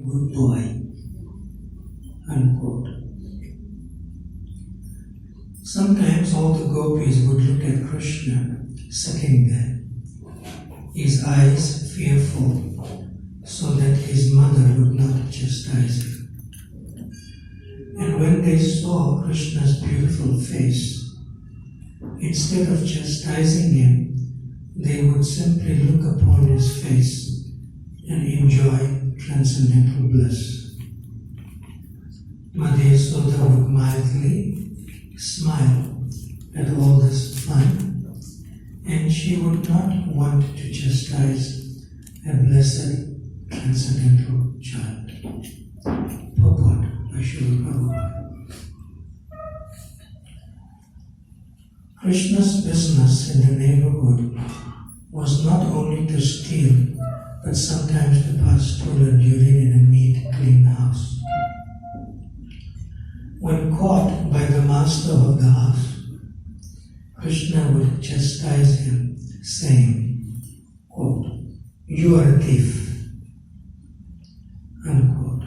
good boy, unquote. Sometimes all the gopis would look at Krishna sitting there, his eyes fearful, so that his mother would not chastise him. And when they saw Krishna's beautiful face, instead of chastising him, they would simply look upon his face and enjoy transcendental bliss. Mother Yasoda would mildly smile at all this fun, and she would not want to chastise a blessed transcendental child. Purport by Srila Prabhupada. Krishna's business in the neighborhood was not only to steal, but sometimes to pass stolen urine in a neat, clean house. When caught by the master of the house, Krishna would chastise him, saying, quote, "You are a thief," unquote.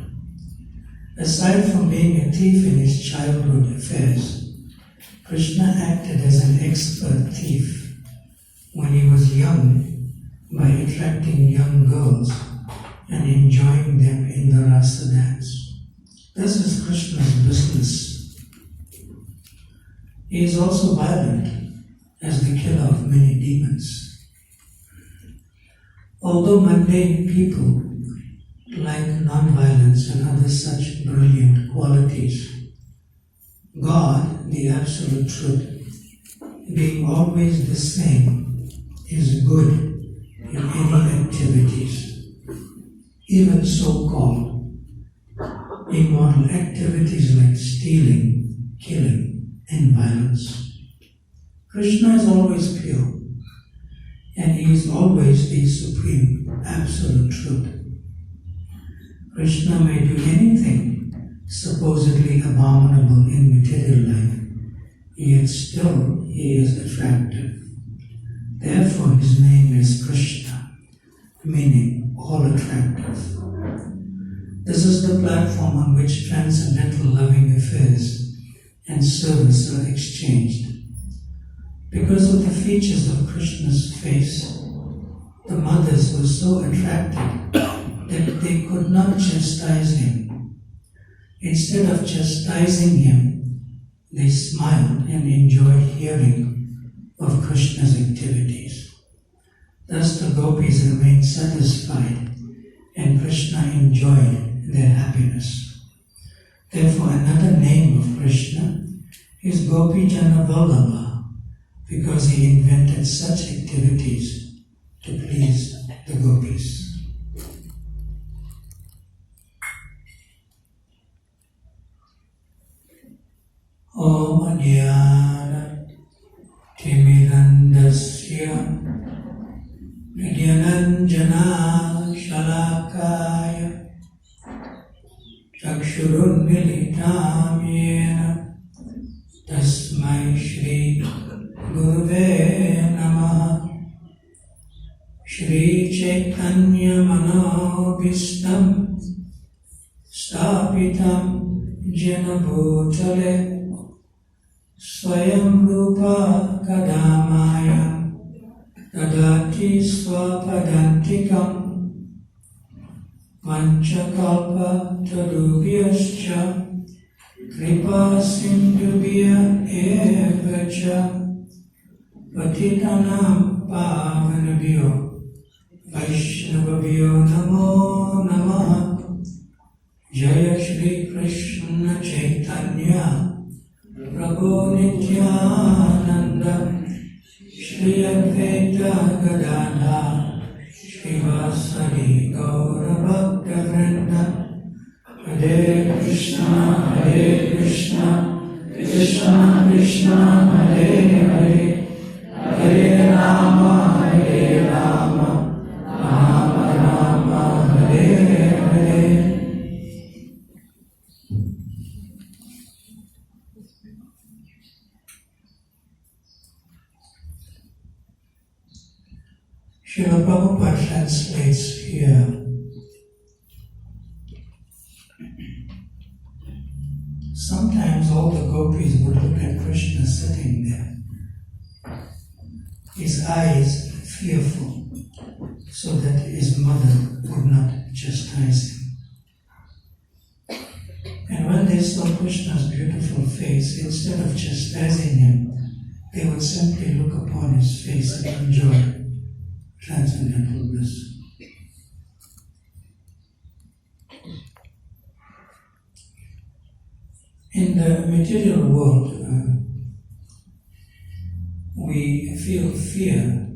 Aside from being a thief in his childhood affairs, Krishna acted as an expert thief when he was young by attracting young girls and enjoying them in the rasa dance. This is Krishna's business. He is also violent as the killer of many demons. Although mundane people like non-violence and other such brilliant qualities, God, the Absolute Truth, being always the same, is good in any activities, even so-called immoral activities like stealing, killing, and violence. Krishna is always pure, and he is always the supreme, absolute truth. Krishna may do anything supposedly abominable in material life, yet still he is attractive. Therefore his name is Krishna, meaning all attractive. This is the platform on which transcendental loving affairs and service are exchanged. Because of the features of Krishna's face, the mothers were so attracted that they could not chastise him. Instead of chastising him, they smiled and enjoyed hearing of Krishna's activities. Thus the gopis remained satisfied and Krishna enjoyed their happiness. Therefore another name of Krishna is Gopijana Vallabha, because he invented such activities to please the gopis. Om Adhyana Timirandasya Vidyananjana Shalakaya Chakshurun Militam Yena Tasmai Shri Guruve Namaha Shri Chaitanya Manobhistam Stapitam Jena Bhutale Swayam Rupa Kadamaya Dadati Swapadantikam Manchakalpa Tarubhyascha Kripa Sindhubhya Evacha Patitanam Pavanabhyo Vaishnavabhyo Namo Namaha Jaya Shri Krishna Chaitanya Prabhu Nityananda Shri Advaita Gadadha Srivasadi Gaura Bhakta Vrinda Hare Krishna Krishna Krishna Hare Hare Hare Rama Rama Rama Hare Hare. Srila Prabhupada translates here sometimes all the gopis would look at Krishna sitting there. His eyes fearful, so that his mother would not chastise him. And when they saw Krishna's beautiful face, instead of chastising him, they would simply look upon his face and enjoy transcendental bliss. In the material world, we feel fear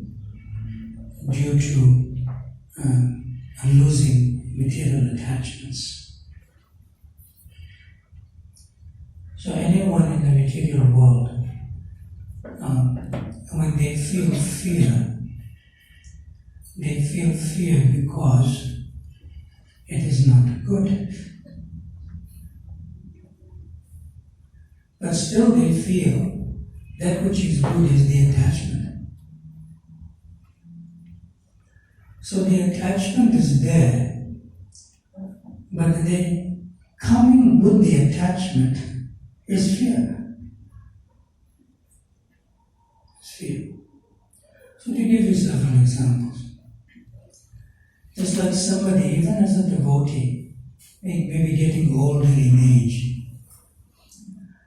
due to losing material attachments. So anyone in the material world, when they feel fear because it is not good. But still they feel that which is good is the attachment. So the attachment is there, but the coming with the attachment is fear. It's fear. So to give you several examples, just like somebody, even as a devotee, maybe getting older in age,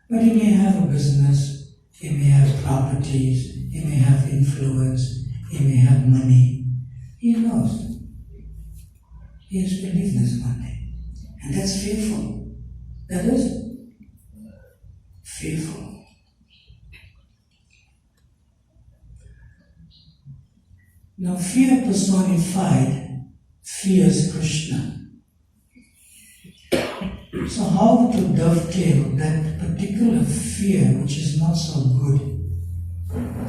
but he may have a business, he may have properties, he may have influence, he may have money. He knows he has to leave this one day. And that's fearful. That is fearful. Now fear personified fears Krishna. So how to dovetail that particular fear which is not so good,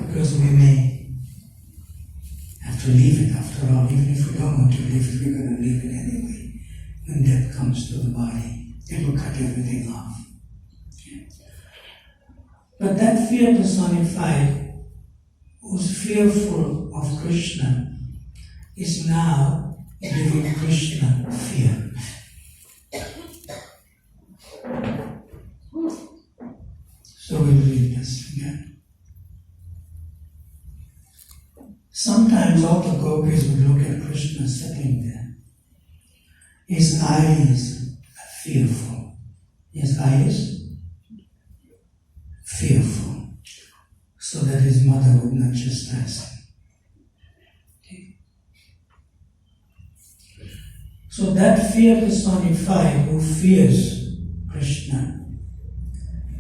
because we may have to leave it after all, even if we don't want to leave it, we're going to leave it anyway. When death comes to the body, it will cut everything off. Okay. But that fear personified, who's fearful of Krishna, is now giving Krishna fear. So we'll read this again. Sometimes all the gopis would look at Krishna sitting there. His eyes are fearful. His eyes fearful, so that his mother would not chastise him. Okay. So that fear personified, who fears Krishna,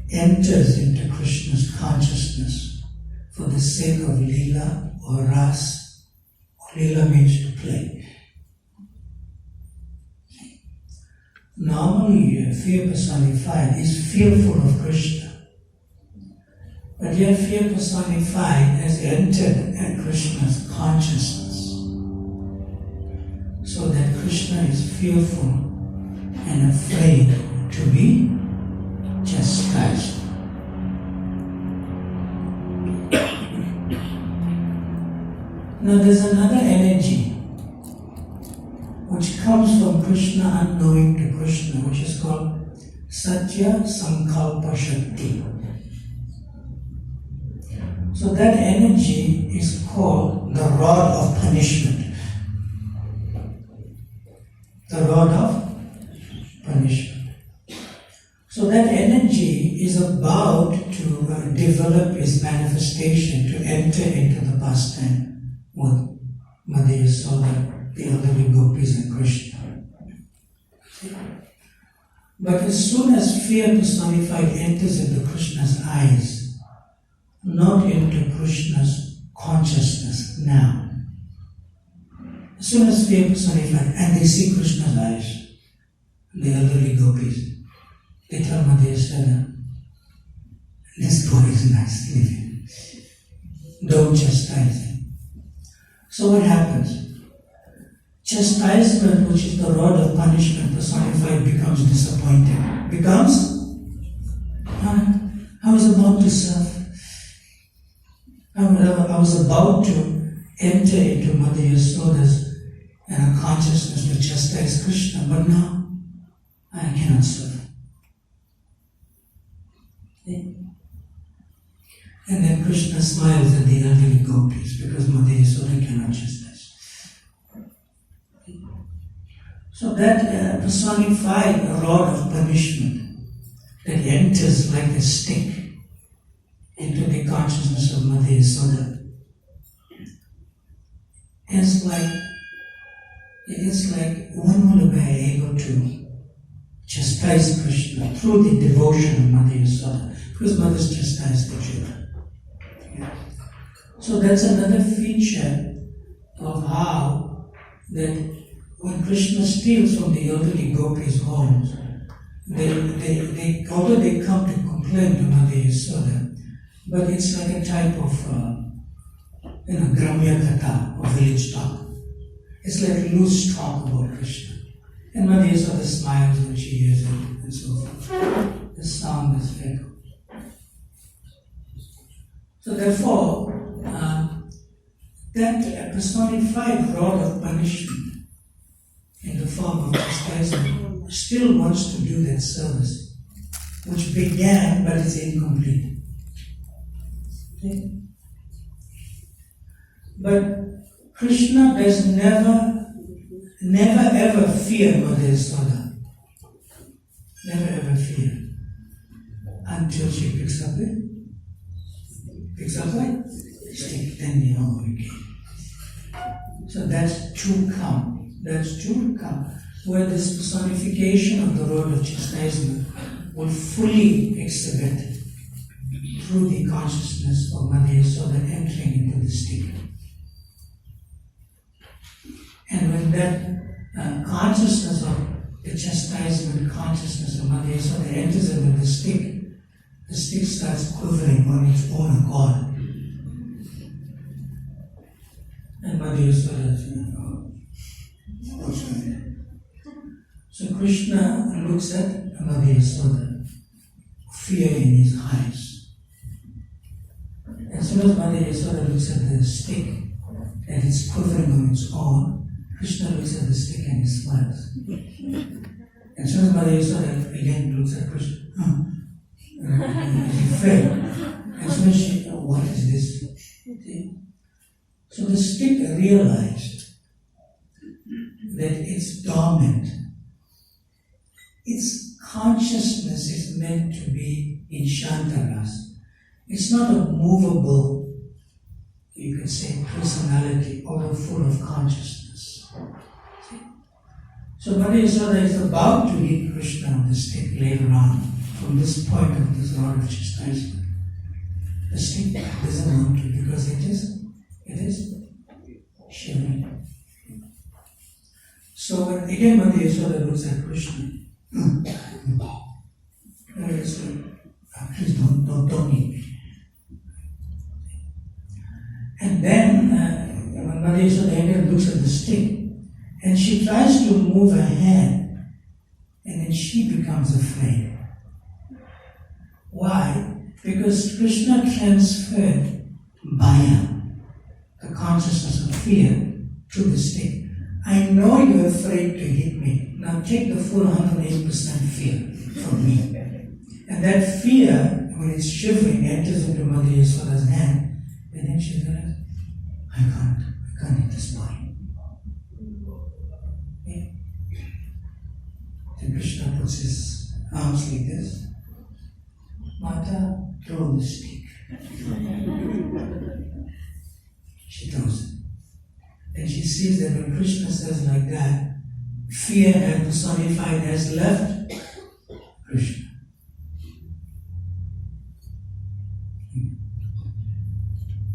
enters into Krishna's consciousness for the sake of Lila or Ras. Lila means to play. Normally, fear personified is fearful of Krishna. But yet fear personified has entered at Krishna's consciousness, so that Krishna is fearful and afraid to be chastised. Now there's another energy which comes from Krishna unknowing to Krishna, which is called Satya Sankalpa Shakti. So that energy is called the rod of punishment. The rod of punishment. So that energy is about to develop its manifestation, to enter into the pastime with Mother Yasoda, the elderly gopis and Krishna. But as soon as fear personified enters into Krishna's eyes, not into Krishna's consciousness now. As soon as fear personified, and they see Krishna's eyes, the elderly gopis, they tell Mother Yasoda, this boy is nice, leave him. Don't chastise him. So what happens? Chastisement, which is the rod of punishment personified, becomes disappointed. Becomes? I was about to serve. I was about to enter into Mother Yasoda's consciousness to chastise Krishna, but now I cannot serve. And then Krishna smiles at the elderly gopis because Mother Yasoda cannot chastise. So that personified rod of punishment that enters like a stick into the consciousness of Mother Yasoda it is like one will be able to chastise Krishna through the devotion of Mother Yasoda, because mothers chastise the children. Yeah. So that's another feature of how that when Krishna steals from the elderly gopis' homes, they although they come to complain to Mother Yasoda, but it's like a type of Gramya Katha or village talk. It's like loose talk about Krishna. And Mother Yasoda smiles when she hears it and so forth. The sound is echo. So therefore, that personified rod of punishment in the form of chastisement still wants to do that service, which began but is incomplete. Okay? But Krishna does never ever fear Mother Yasoda. Never ever fear. Until she picks up it. Stick, then you know again. So that's to come. That's to come. Where this personification of the rod of chastisement will fully exhibit through the consciousness of Mother Yasoda entering into the stick. And when that consciousness of the chastisement consciousness of Mother Yasoda enters into the stick starts quivering on its own accord. And Mother Yasoda is what's going on? So Krishna looks at Mother Yasoda, fear in his eyes. As soon as Mother Yasoda looks at the stick and it's quivering on its own, Krishna looks at the stick and he smiles. As soon as Mother Yasoda again looks at Krishna, he's afraid. As soon as she, what is this? So the stick realized that it's dormant. Its consciousness is meant to be in Shantaras. It's not a movable, you could say, personality, although full of consciousness. So Mother Yasoda is about to hit Krishna on the stick later on, from this point of this rod of chastisement. The stick doesn't want to because it is shivering. So when again Mother Yasoda looks at Krishna, please don't eat me. And then when Mother Yasoda again looks at the stick, and she tries to move her hand, and then she becomes afraid. Why? Because Krishna transferred Bhaya, the consciousness of fear, to the stick. I know you're afraid to hit me. Now take the full 108% fear from me. And that fear, when it's shivering, enters into Mother Yasoda's hand, and then she realizes, I can't hit this boy. Okay? Then Krishna puts his arms like this. Mata, throw the stick. She throws it. And she sees that when Krishna says like that, fear and personified has left Krishna.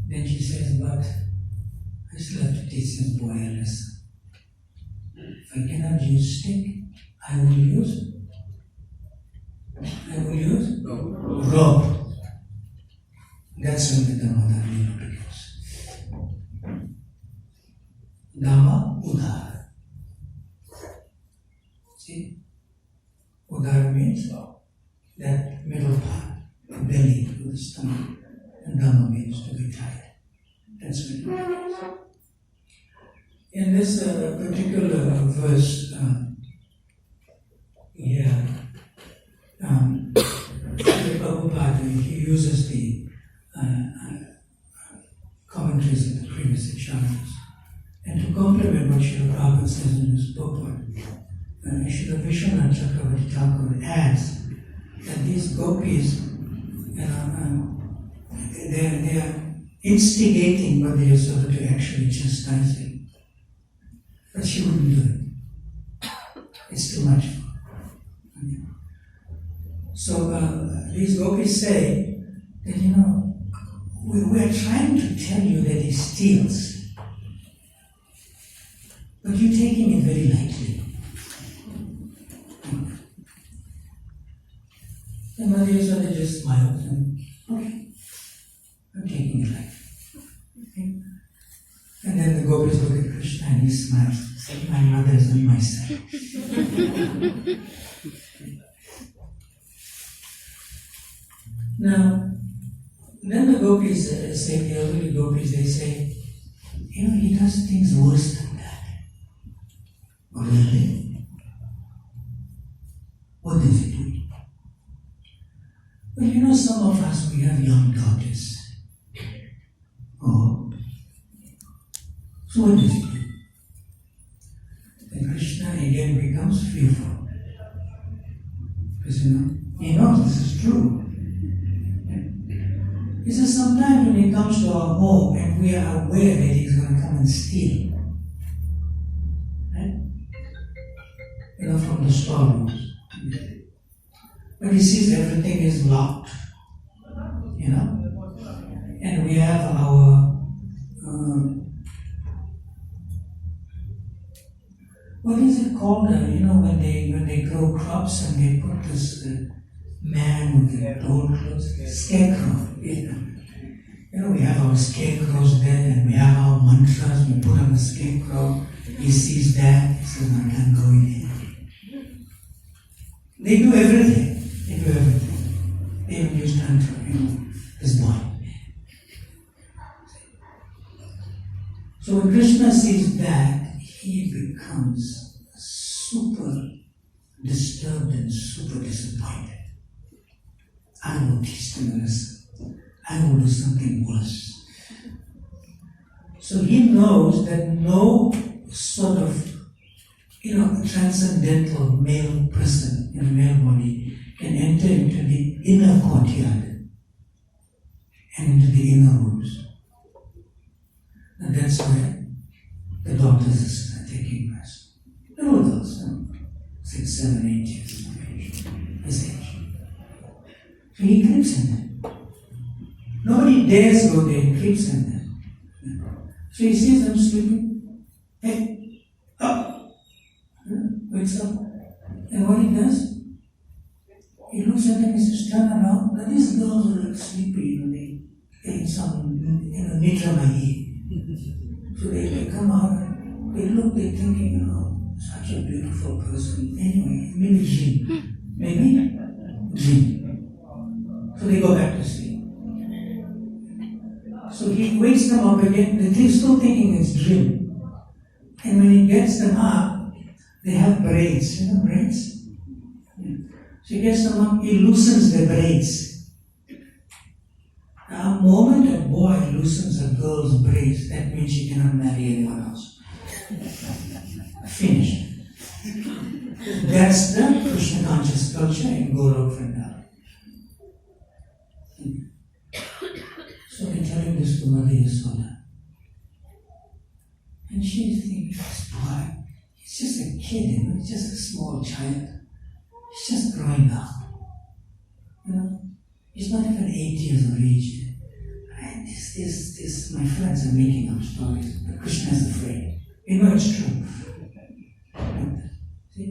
Then she says, but I still have to teach this boy a lesson. If I cannot use stick, I will use rope. That's when the Damodara Lila begins. Dama Udar. See? Udar means that middle part, the belly to the stomach. And Dama means to be tied. That's what it means. In this particular verse here, Prabhupada, he uses the Srila Prabhupada says in his purport. Srila Vishwanath Chakravarti Thakur adds that these gopis, they are instigating Mother Yasoda to actually chastise him. But she wouldn't do it. It's too much for her. So these gopis say that, we are trying to tell you that he steals, but you're taking it very lightly. And Mother Yasoda just smiles and, okay, I'm taking it lightly. Okay? And then the gopis look at Krishna and he smiles. Say, my mother is on my side. Now, then the gopis say, the elderly gopis, they say, he does things worse than that. Oh, really? What does he do? Well, some of us, we have young daughters. Oh. So what does he do? Then Krishna again becomes fearful. Because, he knows this is true. He says sometimes when he comes to our home and we are aware that he's going to come and steal, right? From the storerooms. But he sees everything is locked, and we have our what is it called? When they grow crops and they put this man with the old clothes, scarecrow. We have our scarecrows there, and we have our mantras. We put on the scarecrow. He sees that. He says, "I can't go in here." They do everything. They even use tantra. This boy. So when Krishna sees that, he becomes super disturbed and super disappointed. I will teach them a lesson. I will do something worse. So he knows that no sort of, transcendental male person in a male body can enter into the inner courtyard and into the inner rooms. And that's where the doctors are taking place. Little girls, 6, 7, 8 years of age, his age. So he creeps in there. Nobody dares go there, he creeps in there. So he sees them sleeping. Hey, up! Wakes up. And what he does? He looks at them, he says, turn around. Now these girls are like sleepy, they in some, nidra mahi. So they come out and they look, they're thinking, such a beautiful person. Anyway, maybe dream. Maybe dream. So they go back to sleep. So he wakes them up again, they're still thinking it's dream. And when he gets them up, they have braids. Braids? Yeah. So he gets them up, he loosens their braids. Now, the moment a boy loosens a girl's braids, that means she cannot marry anyone else. Finished. That's the Krishna conscious culture in Golok Vrindavan. So they're telling this to Mother Yasoda. And she's thinking, this boy, he's just a kid, he's just a small child. He's just growing up. He's not even 8 years of age. And my friends are making up stories, but Krishna is afraid. It's true. See?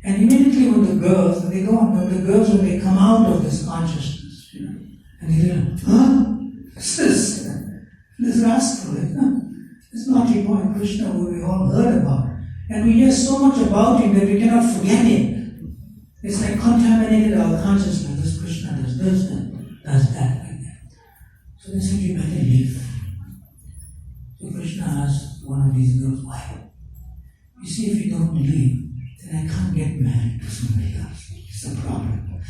And immediately when the girls when they come out of this consciousness, and they go, this rascal, this naughty boy Krishna who we all heard about. And we hear so much about him that we cannot forget him. It's like contaminated our consciousness. This Krishna does this, does that, like that. So they said, you better leave. So Krishna asked one of these girls, why? You see, if you don't leave, then I can't get married to somebody else. It's a problem.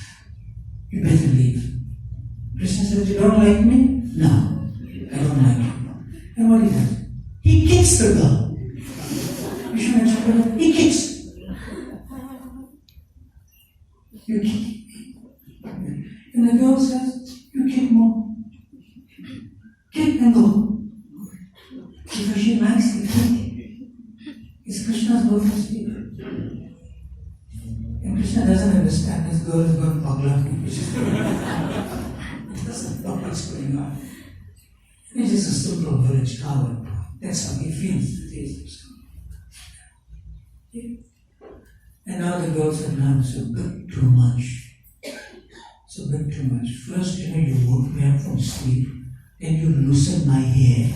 You better leave. Krishna says, you don't like me? No, I don't like you. And what he does? He kicks the girl. You kick me. And the girl says, you kick more. Kick and go. Because she likes the kick. It's Krishna's love for speed. And Krishna doesn't understand this girl is going Bhagavata. He doesn't know what's going on. He's just a simple village coward. That's how he feels that he is himself. And now the girl said, no, it's a bit too much. It's a bit too much. First, you woke me up from sleep, then you loosened my hair,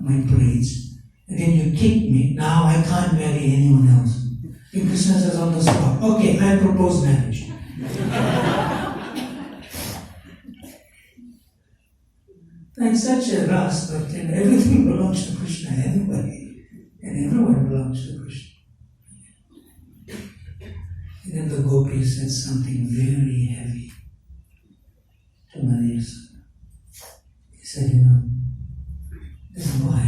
my braids, and then you kicked me. Now I can't marry anyone else. And Krishna says on the spot, okay, I propose marriage. It's such a ras, but everything belongs to Krishna anyway, and everyone belongs to Krishna. And then the gopi said something very heavy to Maharaj. He said, this boy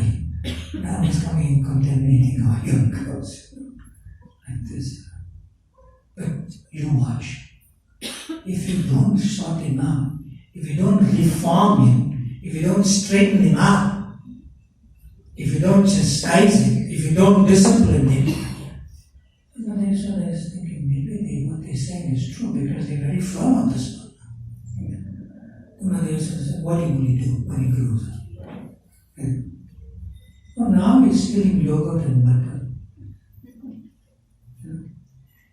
now is coming and contaminating our young girls, like this. But you watch. If you don't sort him out, if you don't reform him, if you don't straighten him up, if you don't chastise him, if you don't discipline him, Maharaj is thinking maybe what they're saying is true because they're very firm on this one. Maharaj says, what will he do when he grows up? Well, now he's stealing yogurt and butter.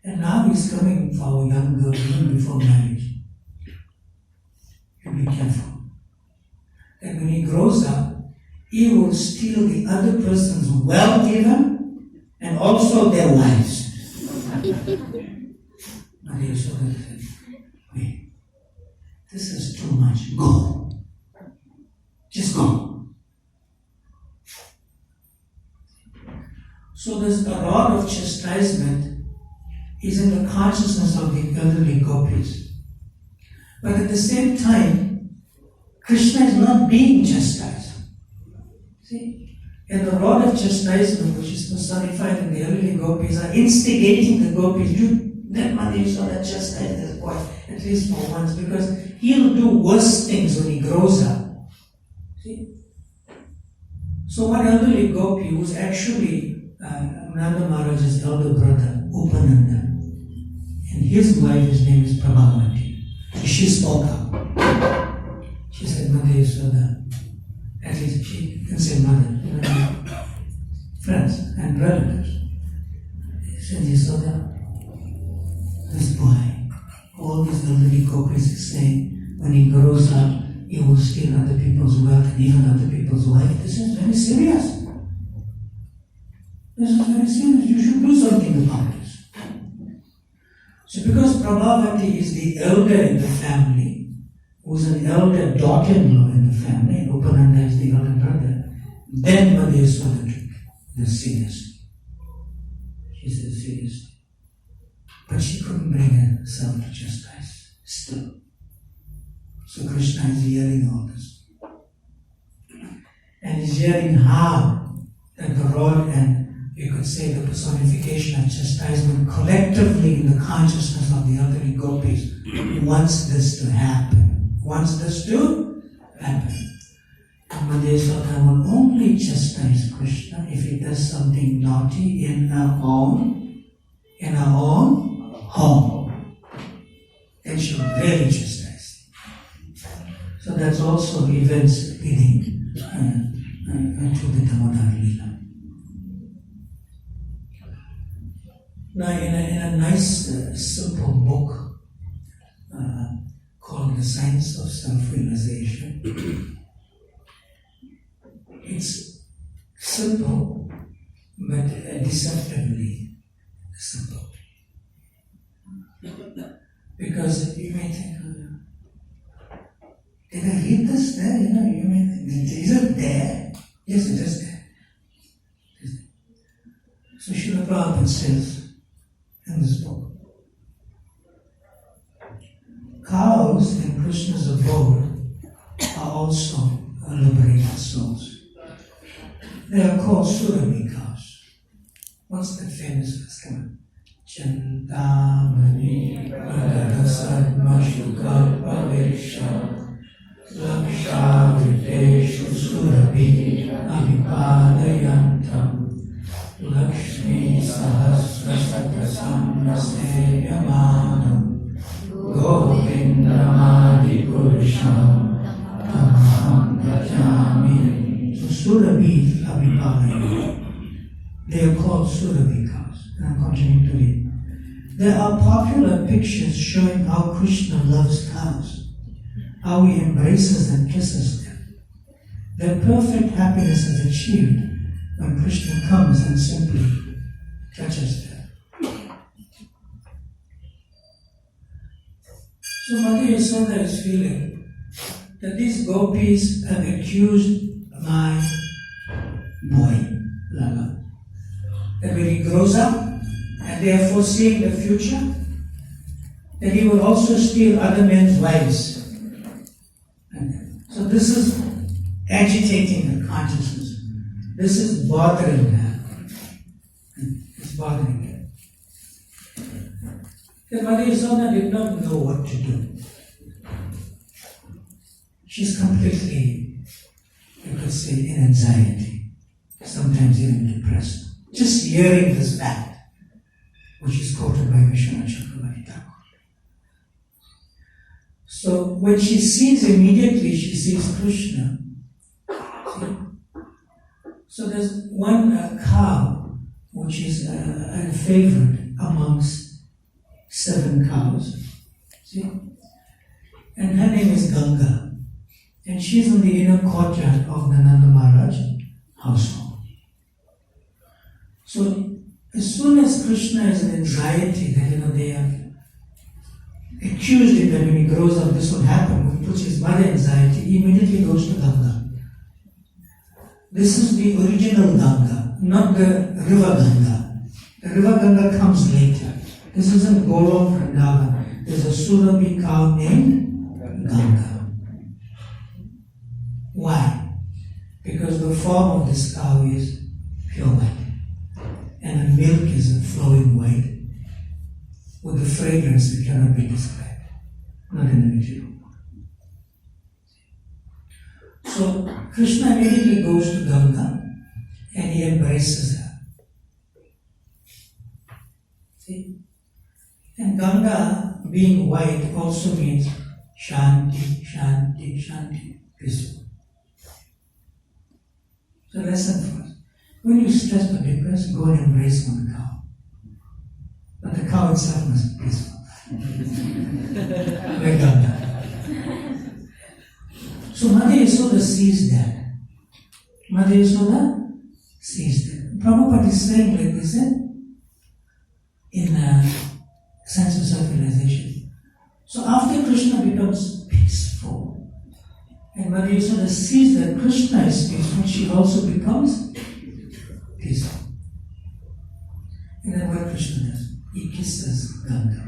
And now he's coming for a young girl even before marriage. You be careful. And when he grows up, he will steal the other person's wealth even, and also their wives. Maria Soda said, wait, this is too much. Go. Just go. So there's a rod of chastisement is in the consciousness of the elderly gopis. But at the same time, Krishna is not being chastised. See? And the rod of chastisement, which is personified in the elderly gopis, are instigating the gopis. That Mother Yasoda chastise this boy, at least for once, because he'll do worse things when he grows up. See? So one elderly gopi, who's actually Nanda Maharaj's elder brother, Upananda, and his wife's name is Prabhavati. She spoke up. She said, Mother Yasoda, at least she can say mother, friends and relatives. She said, Yasoda, this boy, all these elderly gopis is saying, when he grows up, he will steal other people's wealth and even other people's wife. This is very serious. This is very serious. You should do something about this. So because Prabhavati is the elder in the family, who's an elder daughter-in-law in the family, and Upananda is the elder brother, then Mother Yasoda took this seriously. She said seriously. But she couldn't bring herself to chastise still. So Krishna is hearing all this. And he's hearing how that the rod and you could say the personification of chastisement collectively in the consciousness of the elderly gopis wants this to happen. Wants this to happen. And Mother Yasoda will only chastise Krishna if he does something naughty in her own home. Then she will really chastise. So that's also events leading to the Damodara Lila. Now, in a nice, simple book called The Science of Self-Realization, it's simple, but deceptively simple. Because you may think, did I read this there? You may think, is it there? Yes, it is there. So Srila Prabhupada says, in this book, cows in Krishna's abode are also liberated souls. They are called Surami cows. What's that famous verse? Come on. Chantamani Lakshavriteshu surabhi abhipadayantam Lakshmi sahasrasata samnaseyamanam Govindamadi purusham tamaham bhajami. So surabhi abhipadayantam. They are called surabhi cows. And I'm continuing to read. There are popular pictures showing how Krishna loves cows, how he embraces and kisses them. Their perfect happiness is achieved when Krishna comes and simply touches them. So Mother Yasoda is feeling that these gopis have accused my boy, Lala, that when he grows up and they are foreseeing the future, that he will also steal other men's wives. So this is agitating her consciousness. This is bothering her. It's bothering her. Then Mother Yasoda did not know what to do. She's completely, you could say, in anxiety, sometimes even depressed. Just hearing this fact, which is quoted by Vishwanath Chakravarti Thakur. So when she sees, immediately she sees Krishna. See? So there's one cow which is a favorite amongst 7 cows. See? And her name is Ganga. And she's in the inner courtyard of the Nanda Maharaj household. So as soon as Krishna is in anxiety that they have accused him that when he grows up this will happen, when he puts his mother in anxiety, he immediately goes to Ganga. This is the original Ganga, not the river Ganga. The river Ganga comes later. This isn't Golok Vrindavan. There's a Surabhi cow named Ganga. Why? Because the form of this cow is pure white. And the milk is a flowing white with a fragrance that cannot be described, not in the material world. So Krishna immediately goes to Ganga and he embraces her. See? And Ganga, being white, also means Shanti, Shanti, Shanti, peaceful. So lesson for us. When you're stressed or depressed, go and embrace one cow. But the cow itself must be peaceful. Like Ganga. So Mother Yasoda sees that. Mother Yasoda sees that. Prabhupada is saying like this in Sense of Self-Realization. So after Krishna becomes peaceful, and Mother Yasoda sees that Krishna is peaceful, she also becomes peaceful. And then what Krishna does? He kisses Ganga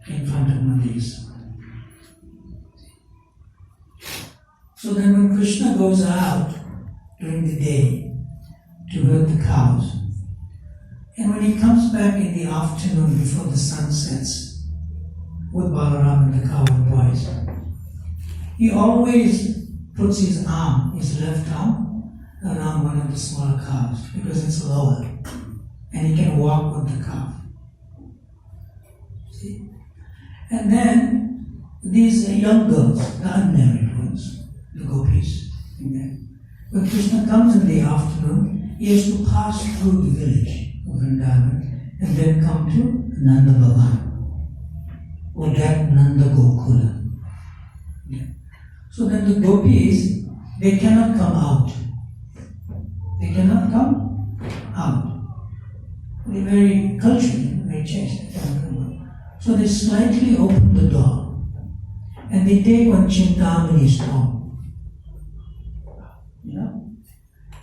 in front of Mother Yasoda. So then when Krishna goes out during the day to herd the cows, and when he comes back in the afternoon before the sun sets with Balaram and the cowherd boys, he always puts his arm, his left arm, around one of the smaller cows because it's lower and he can walk with the calf. See? And then these young girls, the unmarried ones, the gopis, when Krishna comes in the afternoon, he has to pass through the village of Vrindavan and then come to Nanda Bhavan or that Nanda Gokula. Yeah. So then the gopis, they cannot come out. They cannot come out. They're very cultured, very chaste. So they slightly open the door and they take one Chintamani stone,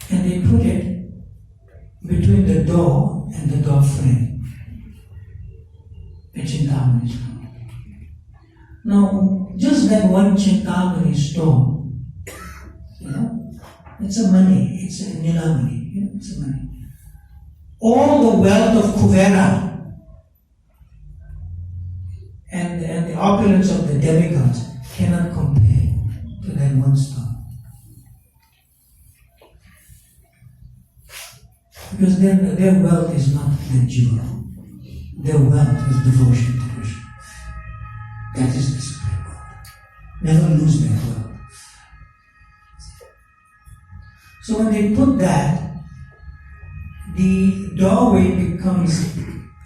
and they put it between the door and the door frame. A Chintamani stone. Now, just that one Chintamani stone, it's a money, it's a nilamani, it's a money. All the wealth of Kuvera and the opulence of the demigods they won't stop. Because their wealth is not the jewel. Their wealth is devotion to Krishna. That is the supreme wealth. Never lose that wealth. So when they put that, the doorway becomes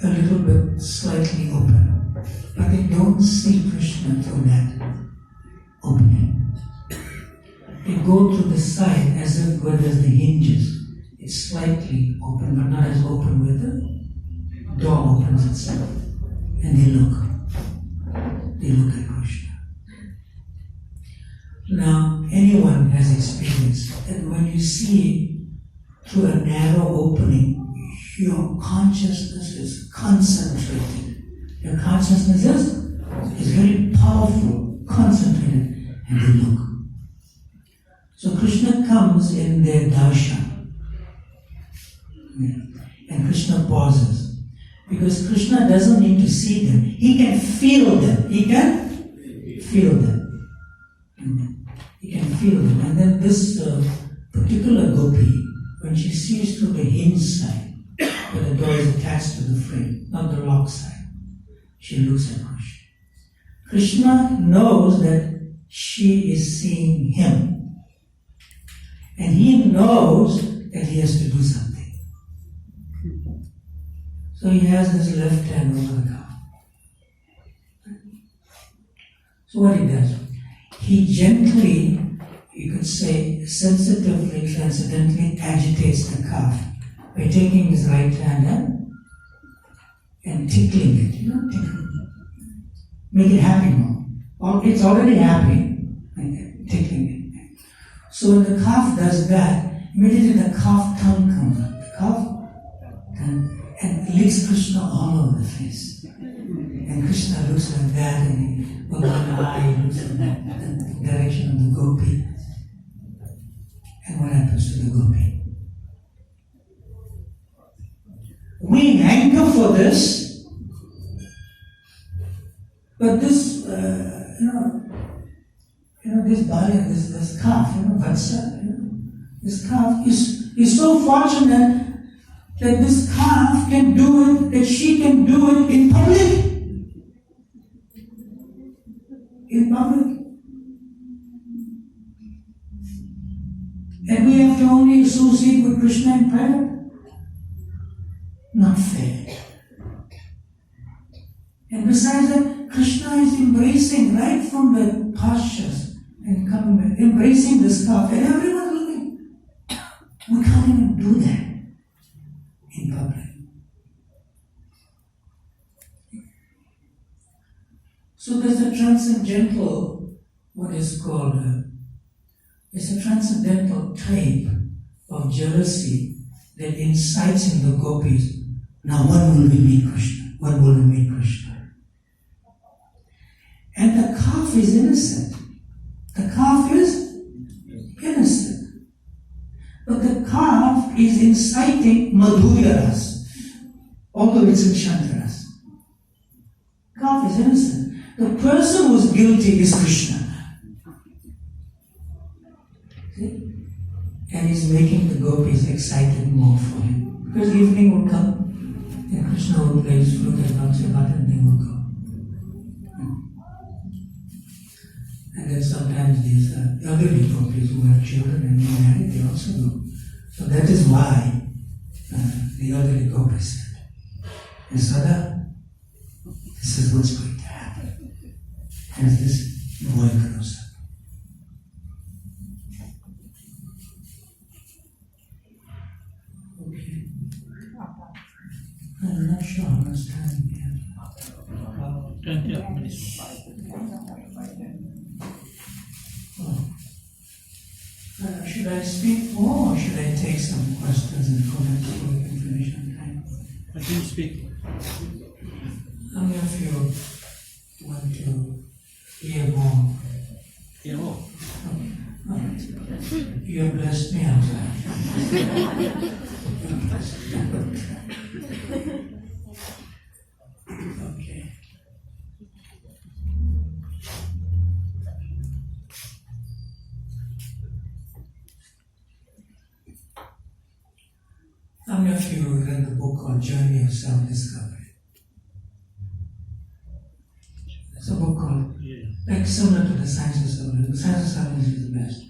a little bit slightly open. But they don't see Krishna through that opening. They go to the side as if good as the hinges. It's slightly open, but not as open with the door opens itself. And they look. They look at Krishna. Now, anyone has experienced that when you see through a narrow opening, your consciousness is concentrated. Your consciousness is very powerful, concentrated, and they look. So Krishna comes in their darshan. And Krishna pauses. Because Krishna doesn't need to see them. He can feel them. He can feel them. He can feel them. And then this particular gopi, when she sees through the hinge side, where the door is attached to the frame, not the lock side, she looks at Krishna. Krishna knows that she is seeing him. And he knows that he has to do something. So he has his left hand over the cup. So what he does, he gently, you could say, sensitively, transcendently agitates the calf by taking his right hand and tickling it, tickling. Make it happy more. It's already happy, tickling it. So when the calf does that, immediately the calf tongue comes up. The calf tongue, and licks Krishna all over the face. And Krishna looks like that, and with one eye he looks in the direction of the gopi. And what happens to the gopi? We hanker for this, but this, this bhaya, this calf, Vatsa, this calf is so fortunate that this calf can do it, that she can do it in public. In public. And we have to only associate with Krishna in private. Not fair. And besides that, Krishna is embracing right from the pastures and coming back, embracing this calf, and everyone's looking. We can't even do that in public. So there's a transcendental, what is called, it's a transcendental type of jealousy that incites in the gopis. Now when will we meet Krishna? When will we meet Krishna? And the calf is innocent. The calf is innocent. But the calf is inciting madhurya-ras, although it's in Shantaras. Calf is innocent. The person who's guilty is Krishna. See? And he's making the gopis excited more for him. Because evening will come, and Krishna will play his flute and Bhagavata, and they will go. And then sometimes these elderly gopis who have children and not married, they also go. So that is why the elderly gopis said, Sada, this is what's going to happen as this boy grows up. Okay. I'm not sure how much time we have. 20 minutes. Should I speak more or should I take some questions and comments so we can finish on time? I can speak. How many of you want to hear more? Hear more? Okay. All right. You have blessed me outside. Okay. called Journey of Self-Discovery. It's a book called, like similar to the Science of Self-Discovery. The Science of Self-Discovery is the best.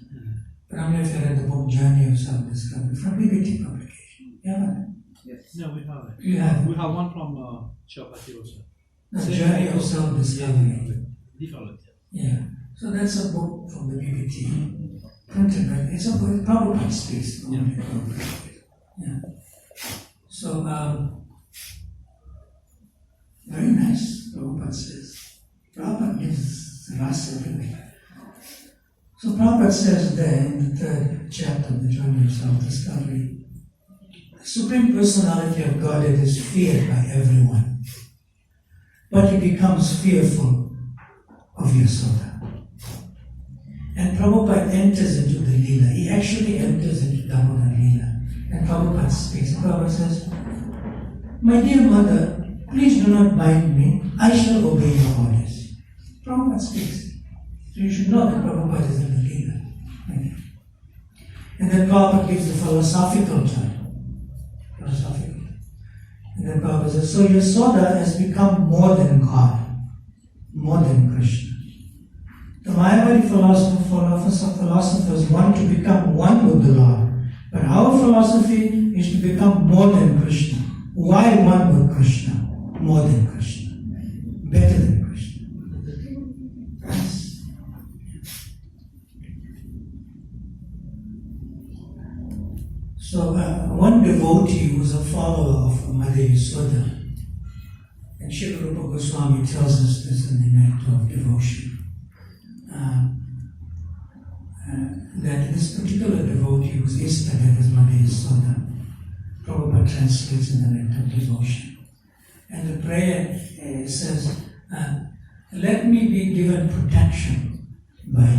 But I don't know if you read the book Journey of Self-Discovery from BBT publication. Yeah. Yes. No, we have it. You have We have one from Chapati also. the Journey of Self-Discovery. Different. Yeah. So that's a book from the BBT. Printed, but it's a book, Prabhupada speaks. Yeah. So, very nice, Prabhupada says. Prabhupada gives rasa everywhere. So Prabhupada says there in the third chapter of the Journey of Self-Discovery, the Supreme Personality of Godhead is feared by everyone, but he becomes fearful of Yasoda. And Prabhupada enters into the Lila. He actually enters into Damodara Lila. And Prabhupada speaks. Prabhupada says, "My dear mother, please do not bind me. I shall obey your orders." Prabhupada speaks. So you should know that Prabhupada is in the Lila. Okay. And then Prabhupada gives the philosophical term. And then Prabhupada says, so Yasoda has become more than God, more than Krishna. The Mayavadi philosophers want to become one with the Lord. But our philosophy is to become more than Krishna. Why one with Krishna? More than Krishna. Better than Krishna. Yes. So one devotee was a follower of Mother Yasoda. And Srila Rupa Goswami tells us this in the Nectar of Devotion. That this particular devotee whose Istadev is Mother Yasoda, Prabhupada translates in the Nectar of Devotion. And the prayer says, let me be given protection by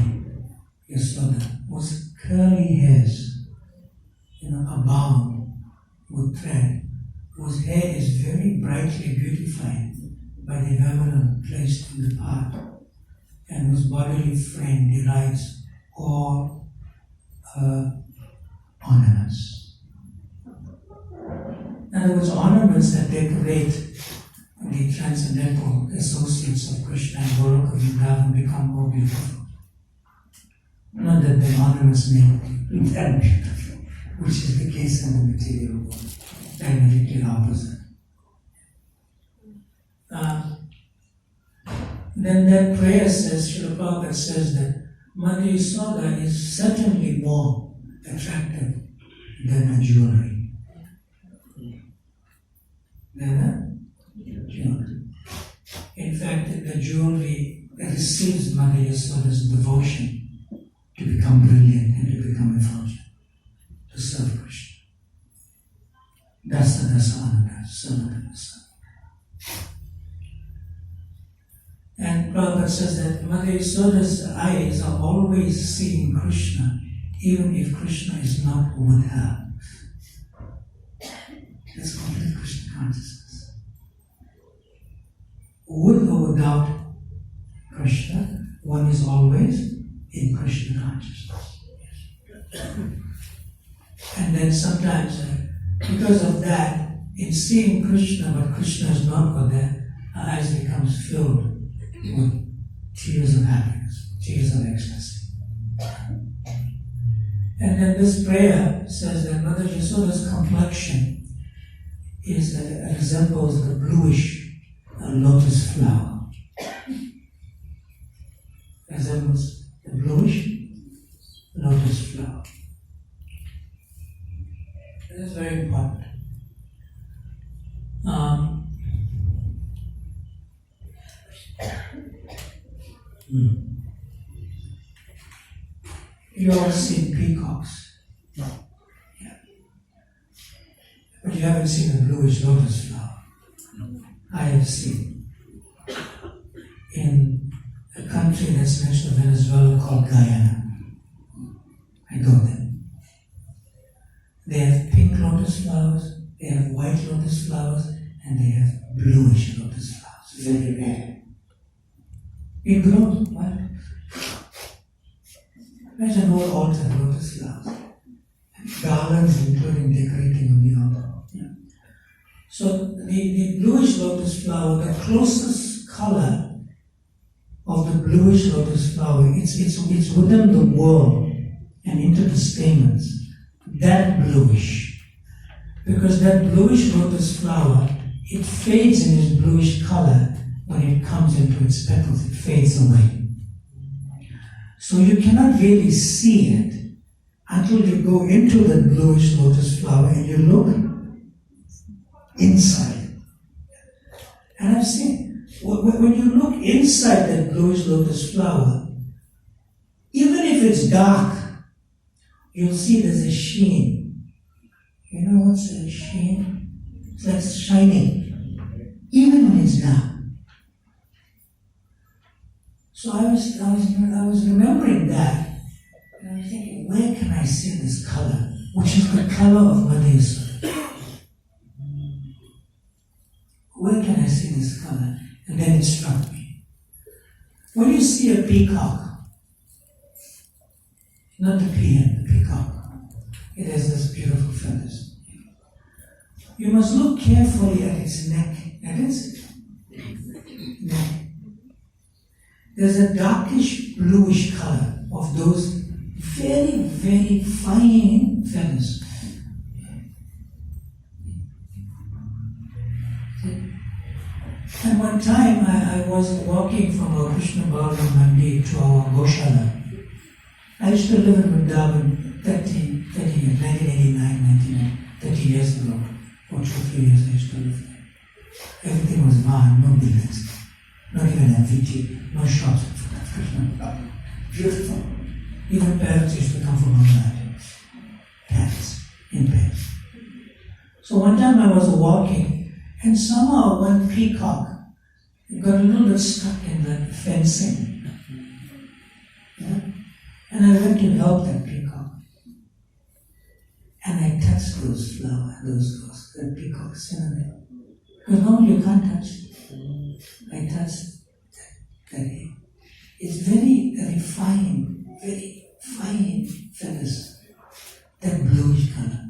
Yasoda, whose curly hairs, abound with thread, whose hair is very brightly beautified by the Bhagavata placed in the path, and whose bodily frame derides all ornaments. In other words, ornaments that decorate the transcendental associates of Krishna and Goloka Vrindavan become more beautiful. Not that the ornaments make them beautiful, which is the case in the material world. Diametrically opposite. Then that prayer says, Srila Prabhupada says that Mother Yasoda is certainly more attractive than a jewelry. In fact, the jewelry receives Mother Yasoda's devotion to become brilliant and to become effulgent, to serve Krishna. That's the Dasananda, Sanatana Dasa. And Prabhupada says that Mother Yasoda's eyes are always seeing Krishna, even if Krishna is not with her. That's complete Krishna consciousness. With or without Krishna, one is always in Krishna consciousness. And then sometimes, because of that, in seeing Krishna, but Krishna is not with her, her eyes becomes filled with tears of happiness, tears of ecstasy. And then this prayer says that Mother Yasoda's complexion resembles the bluish lotus flower. Resembles the bluish lotus flower. This is very important. You all seen peacocks? No. Yeah. But you haven't seen a bluish lotus flower. No. I have seen. In a country that's next to Venezuela called Guyana. I go there. They have pink lotus flowers, they have white lotus flowers, and they have bluish lotus flowers. Very rare. It grows. What? There's an whole altar of lotus flowers. And garlands, including decorating of the altar. Yeah. So the bluish lotus flower, the closest color of the bluish lotus flower, it's within the whorl and into the stamens. That bluish. Because that bluish lotus flower, it fades in its bluish color when it comes into its petals. It fades away. So you cannot really see it until you go into the bluish lotus flower and you look inside. And I've seen, when you look inside that bluish lotus flower, even if it's dark, you'll see there's a sheen. You know what's a sheen? It's like shining, even when it's dark. So I was remembering that, and I was thinking, where can I see this color, which is the color of Mother Yasoda? Where can I see this color? And then it struck me. When you see a peacock, not the peahen, the peacock, it has this beautiful feathers. You must look carefully at its neck. At its neck. There's a darkish bluish color of those very, very fine feathers. And one time I was walking from our Krishna Balaram Mandir to our Goshala. I used to live in Vrindavan 30 years, 1989, 30 years ago. For 2 or 3 years I used to live there. Everything was Mahan, no buildings, not even MVT, no shops. Beautiful. Even parents used to come from Bangladesh. Parents, in pairs. So one time I was walking, and somehow one peacock got a little bit stuck in the fencing. Yeah? And I went to help that peacock. And I touched those flowers, that peacock cinnamon. Because normally you can't touch it. I touched that. It's very, very fine feathers. That bluish color.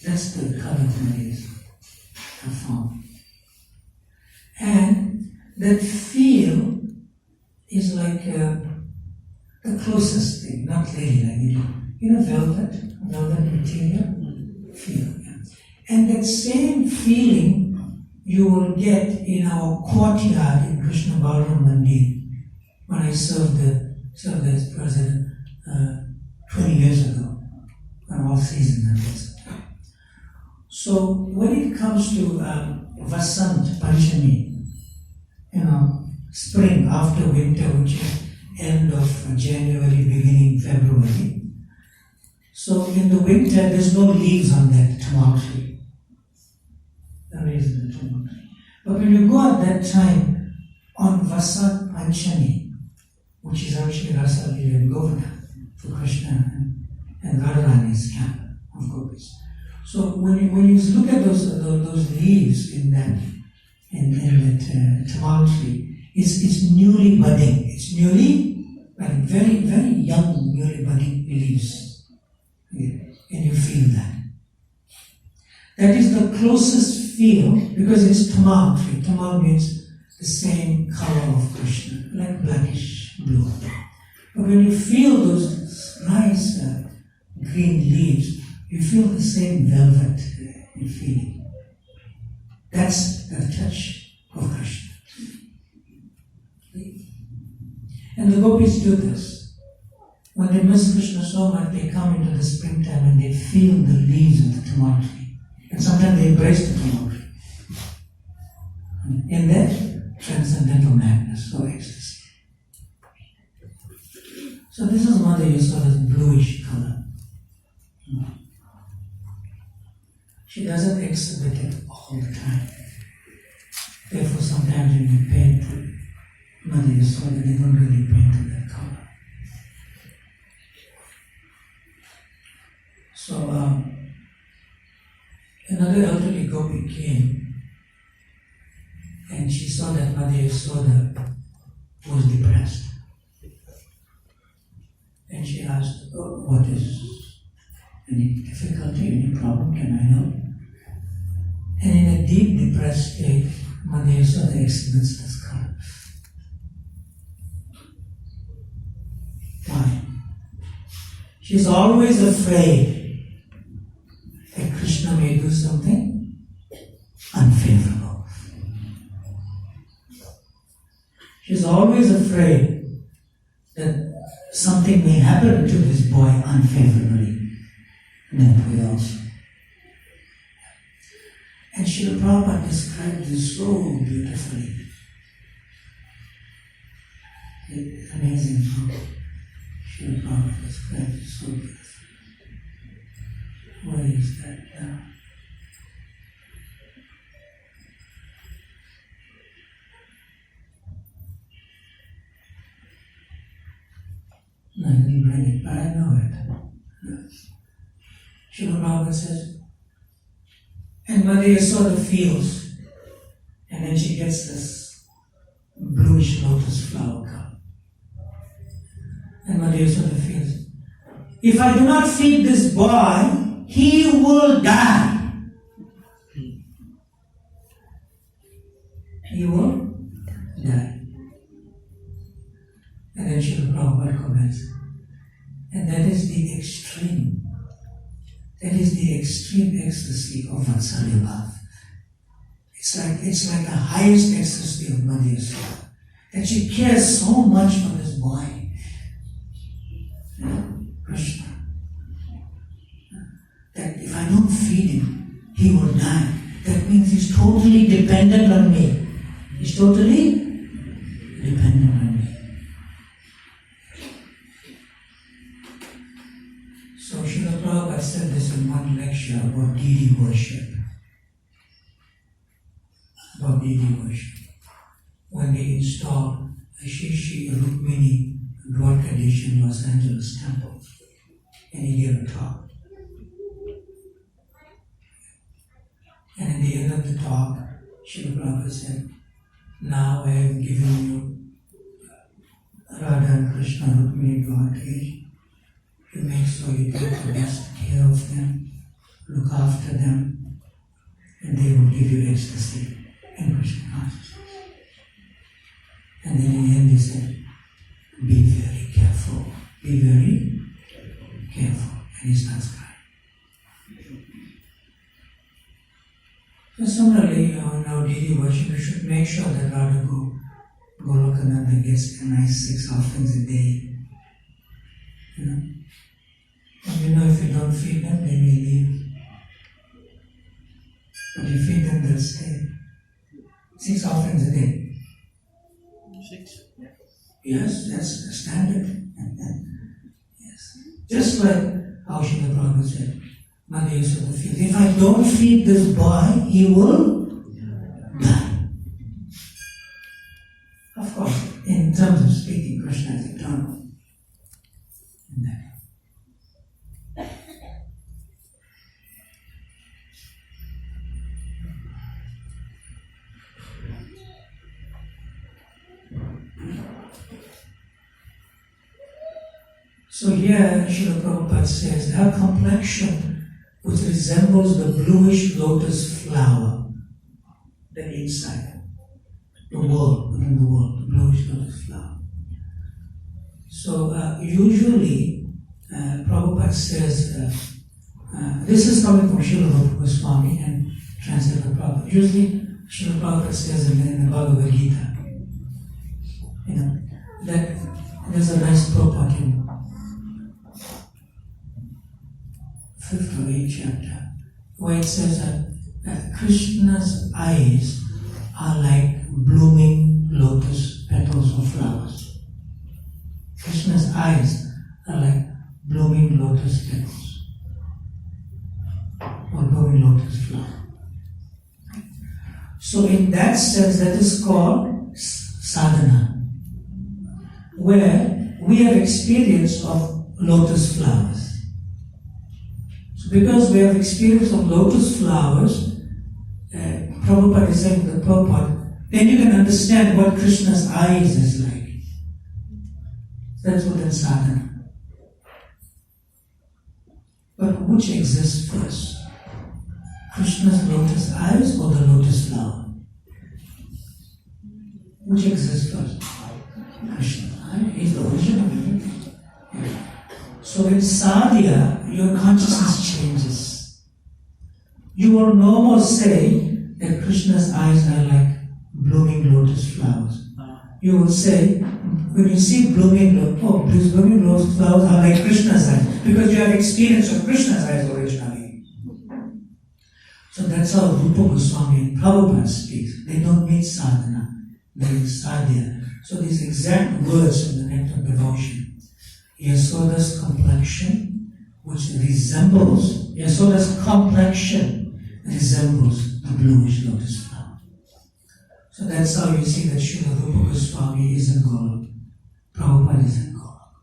That's the color that is formed. And that feel is like the closest thing, not Lila. You know velvet material? Feel. Yeah. And that same feeling you will get in our courtyard in Krishna Balaram Mandir when I served as president 20 years ago, on off season. So when it comes to Vasant Panchami, spring after winter, which is end of January, beginning February. So in the winter, there's no leaves on that tamar tree. There is the tamar tree. But when you go at that time, on Vasant Panchami, which is actually Rasa Lila and Govardhan for Krishna and Radharani's camp of gopis. So when you look at those leaves in that tamar tree, it's newly budding. It's very, very young, newly budding leaves. Yeah. And you feel that. That is the closest feel, because it's tamar tree. Tamar means the same color of Krishna, like blackish blue. But when you feel those nice green leaves, you feel the same velvet feeling. That's the touch of Krishna. And the gopis do this. When they miss Krishna so much, they come into the springtime and they feel the leaves of the tamar tree. And sometimes they embrace the tamar tree. In that transcendental madness or ecstasy. So this is Mother Yasoda's bluish color. She doesn't exhibit it all the time. Therefore, sometimes when you paint Mother Yasoda, they don't really paint in that color. So, another elderly gopi came, and she saw that Mother Yasoda was depressed. And And she asked, "Oh, what is any difficulty, any problem, can I help?" And in a deep depressed state, Mother Yasoda exhibits this color. Why? She's always afraid that Krishna may do something unfavorable. She's always afraid that something may happen to this boy unfavorably. And we also. And Srila Prabhupada described this so beautifully. It's amazing how Srila Prabhupada described it so beautifully. Where is that now? I didn't bring it, but I know it. Srila Prabhupada says, and Mother Yasoda feels, and then she gets this bluish lotus flower cup. And Mother Yasoda feels, if I do not feed this boy, he will die. He will die. And then Srila Prabhupada comments, and that is the extreme. That is the extreme ecstasy of Vatsalya love. It's like the highest ecstasy of Mother Yasoda. That she cares so much for this boy. Krishna. That if I don't feed him, he will die. That means he's totally dependent on me. He's totally dependent on me. So Srila Prabhupada said this in one lecture about deity worship. About deity worship. When they installed a Shri Rukmini Dwarkadish in Los Angeles temple. And he gave a talk. And at the end of the talk, Srila Prabhupada said, now I have given you Radha and Krishna Rukmini Dwarkadish. You make sure you take the best care of them, look after them, and they will give you ecstasy and Krishna consciousness. And then in the end he said, be very careful, be very careful. And he starts crying. So similarly, in our daily worship, we should make sure that Radha Golokananda gets a nice 6 offerings a day. And if you don't feed them, they may leave. But you feed them, they'll stay. 6 offerings a day. 6? Yeah. Yes, that's the standard. Yes. Just like how Srila Prabhupada said, Mother Yasoda feeds. If I don't feed this boy, he will die. Of course, in terms of speaking, Krishna is eternal. So here, Srila Prabhupada says, her complexion, which resembles the bluish lotus flower, the inside, the world, within the world, the bluish lotus flower. So usually, Prabhupada says, this is coming from Srila Rupa Goswami and translated by Prabhupada. Usually, Srila Prabhupada says in the Bhagavad Gita, that there's a nice purport in 5th or 8th chapter, where it says that Krishna's eyes are like blooming lotus petals or flowers. Krishna's eyes are like blooming lotus petals or blooming lotus flower. So in that sense, that is called sadhana, where we have experience of lotus flowers. So because we have experience of lotus flowers, Prabhupada is saying the purport, then you can understand what Krishna's eyes is like. That's what is sadhana. But which exists first? Krishna's lotus eyes or the lotus flower? Which exists first? Krishna. He's the origin of everything. Yeah. So in sadhya, your consciousness changes. You will no more say that Krishna's eyes are like blooming lotus flowers. You will say, when you see blooming lotus flowers are like Krishna's eyes, because you have experience of Krishna's eyes originally. So that's how Rupa Goswami and Prabhupada speaks. They don't mean sadhana, they mean sadhya. So these exact words in the Nectar of Devotion. Yasoda's complexion, which resembles, Yasoda's complexion resembles the bluish lotus flower. So that's how you see that Srila Rupa Goswami is in Golok, Prabhupada is in Golok.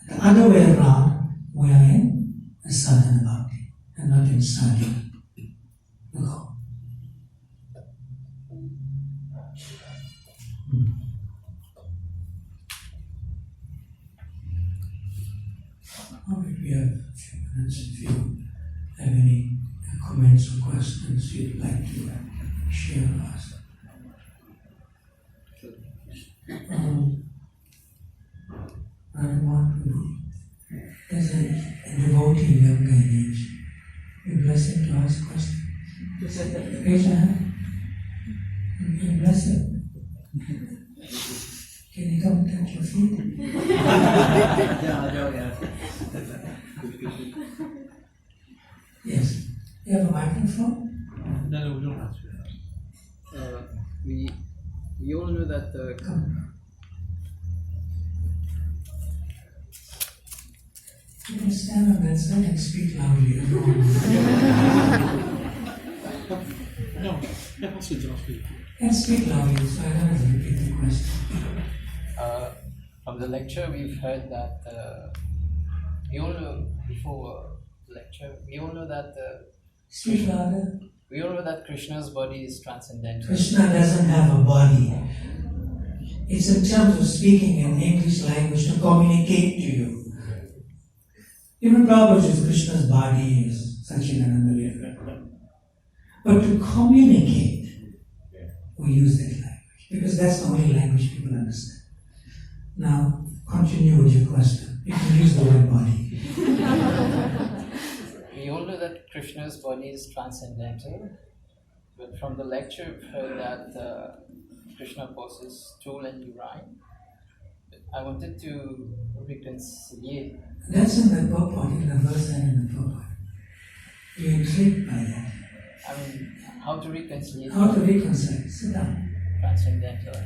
The other way around, we are in a sadhana bhakti and not in sadhya. Go. We have a few minutes if you have any comments or questions you'd like to share with us. There's a devotee young guy age. You bless him to ask a question. Raise your hand. You bless him. Can you come and touch your feet? Yes. You have a microphone? No, we don't have to. We all know that Come. You can stand on that side and speak loudly. No, also just speak. And speak loudly, so I don't have to repeat the question. from the lecture we've heard that we all know before the lecture we all know that Speak louder. we all know that Krishna's body is transcendental. Krishna doesn't have a body. It's in terms of speaking in English language to communicate to you. Even Prabhupada says Krishna's body is Satchidananda. But to communicate, we use that language because that's the only language people understand. Now, continue with your question. You can use the word body. We all know that Krishna's body is transcendental, but from the lecture we've heard that Krishna possesses stool and urine. I wanted to reconcile. That's in the purport, in the verse and in the purport. You're intrigued by that. I mean, how to reconcile? How to reconcile? Sit down. Transcendental.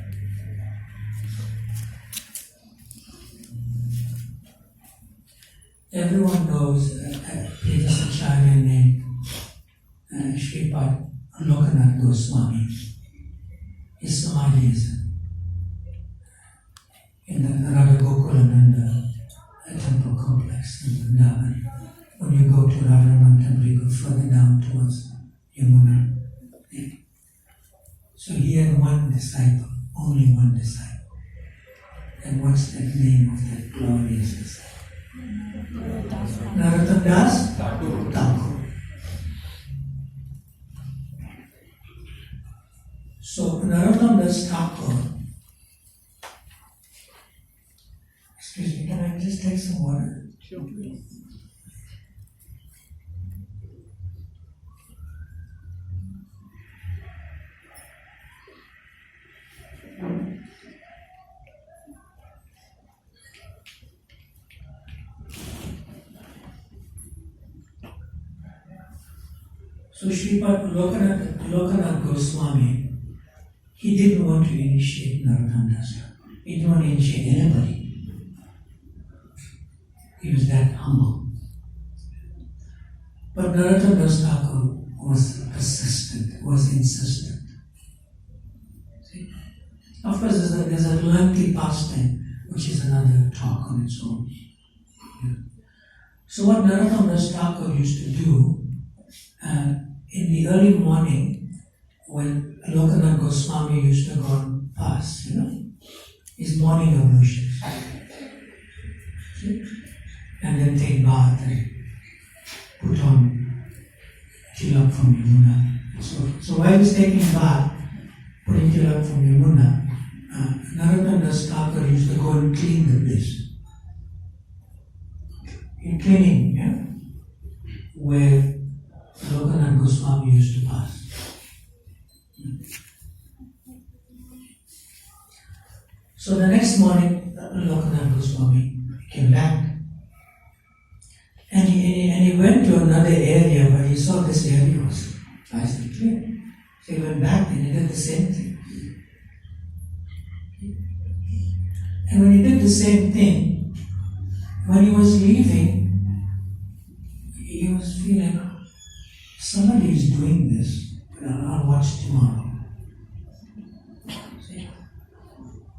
Everyone knows a previous acharya named Sri Radha Golokananda. His samadhi is in the Radha Golokananda temple complex in Vrindavan. When you go to Radharaman temple, you go further down towards Yamuna. Yeah. So he had one disciple, only one disciple. And what's that name of that glorious disciple? Narottam Das Thakur. So Narottam Das Thakur, excuse me, can I just take some water? Sure. So Sripad Golokananda Goswami, he didn't want to initiate Narottam Das. He didn't want to initiate anybody. He was that humble. But Narottam Das Thakur was persistent, was insistent. See? Of course, there's a lengthy pastime, which is another talk on its own. Yeah. So what Narottam Das Thakur used to do, in the early morning, when Lokananda Goswami used to go and pass, his morning ablutions, and then take bath and put on tilak from Yamuna. So while he's taking bath, putting tilak from Yamuna, Narottam Das Thakur used to go and clean the place. In cleaning, where Lokananda Goswami used to pass. So the next morning, Lokananda Goswami came back. And he went to another area, but he saw this area was nice and clean. So he went back and he did the same thing. And when he did the same thing, when he was leaving, he was feeling, somebody is doing this, but I'll watch tomorrow. See?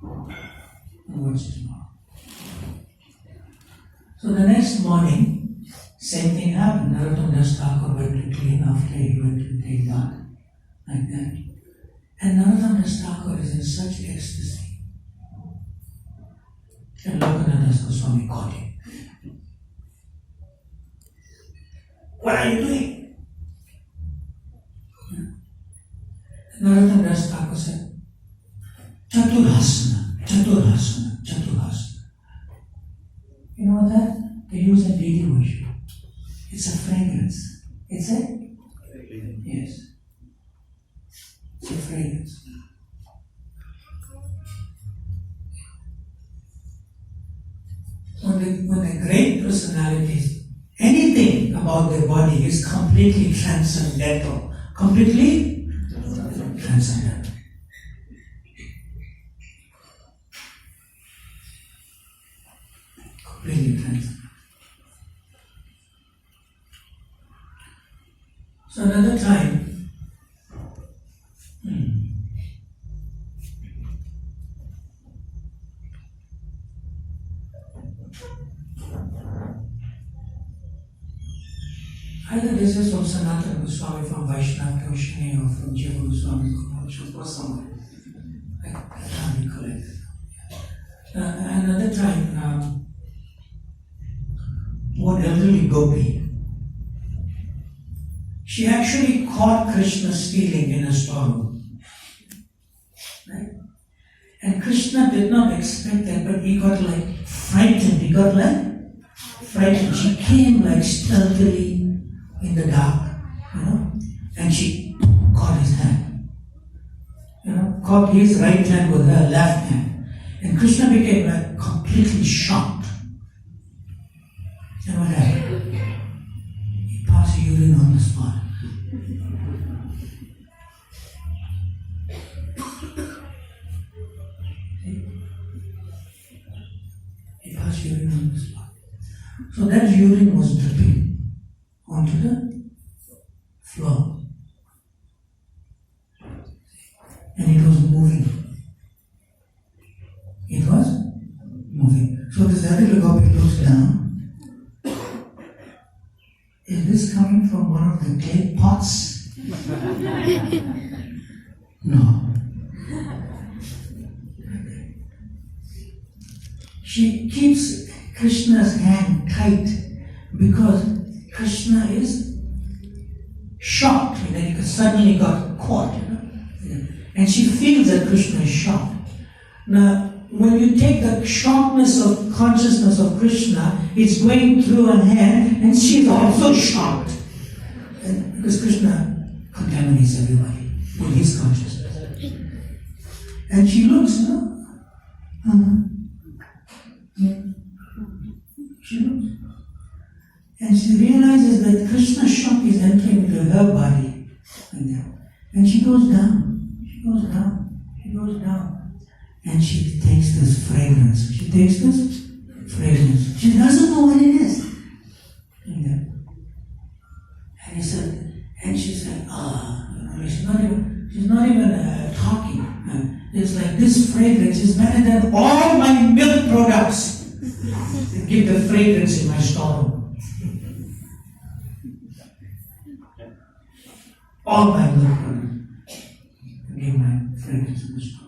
I'll watch tomorrow. So the next morning, same thing happened. Narottam Das Thakur went to clean after he went to take bath, like that. And Narottam Das Thakur is in such ecstasy. And Lokananda Das Goswami caught him. What are you doing? Narottam Das Thakur said, Chaturhasana, Chaturhasana, Chaturhasana. You know what that? They use in deity worship. It's a fragrance. It's a? Yes. It's a fragrance. When the great personalities, anything about their body is completely transcendental. Completely transcendental. Completely transcendental. So another time, either this is from Sanatana Goswami, from Vaishnava Toshini, or from Jiva Goswami, or somewhere. I can't recollect. Another time, one elderly gopi, she actually caught Krishna stealing in a storeroom. Right? And Krishna did not expect that, but he got like frightened. He got like frightened. She came like stealthily in the dark, and she caught his hand. Caught his right hand with her left hand. And Krishna became like completely shocked. And what happened? He passed urine on the spot. He passed urine on the spot. So that urine was dripping onto the floor. And it was moving. It was moving. So this other gopi looks down. Is this coming from one of the clay pots? No. She keeps Krishna's hand tight because Krishna is shocked. He suddenly got caught. And she feels that Krishna is shocked. Now, when you take the sharpness of consciousness of Krishna, it's going through her hand, and she's also shocked. And because Krishna contaminates everybody with his consciousness. And she looks, she looks. And she realizes that Krishna's shock is entering into her body. And she goes down. She goes down. She goes down. And she takes this fragrance. She takes this fragrance. She doesn't know what it is. And he said, and she said, she's not even talking. It's like this fragrance is better than all my milk products. They give the fragrance in my storeroom. All my milk products. They give my fragrance in the storeroom.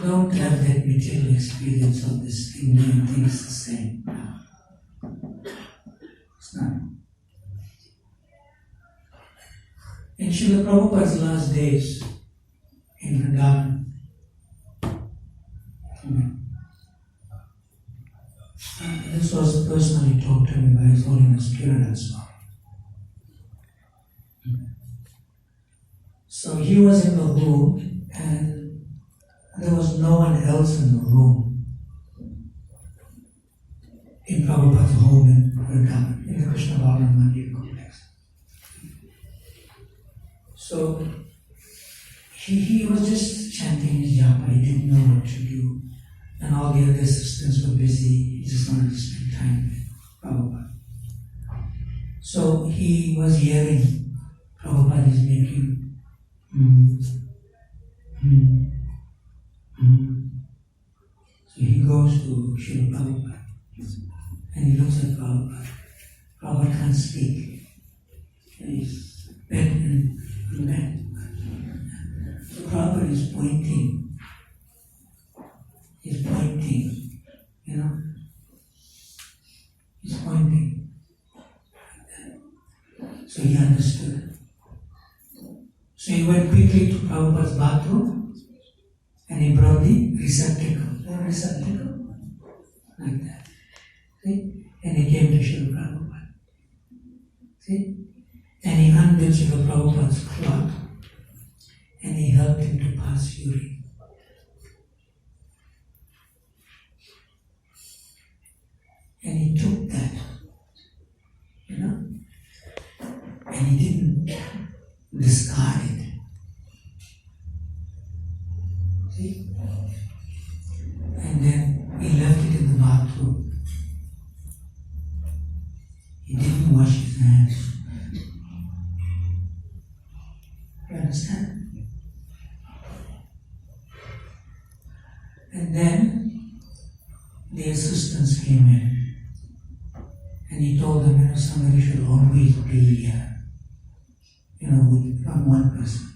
Don't have that material experience of this thing and think it's the same. It's not. In Srila Prabhupada's last days in Vrindavan, this was personally taught to me by His Holiness Sri Radha Swami. So he was in the room and there was no one else in the room in Prabhupada's home in Vrindavan, in the Krishna Balaram Mandir complex. So he was just chanting his japa, he didn't know what to do. And all the other assistants were busy, he just wanted to spend time with Prabhupada. So he was hearing Prabhupada is making So he goes to Srila Prabhupada and he looks at Prabhupada. Prabhupada can't speak. And he's bent and bent. So Prabhupada is pointing. He's pointing, you know. He's pointing. So he understood. So he went quickly to Prabhupada's bathroom and he brought the receptacle. The receptacle. Like that. See? And he came to Srila Prabhupada. See? And he undid Srila Prabhupada's cloth and he helped him to pass urine. And he took that, you know, and he didn't discard it. See? And then he left it in the bathroom. He didn't wash his hands. You understand? And then the assistants came in. And he told them, you know, somebody should always be, from one person.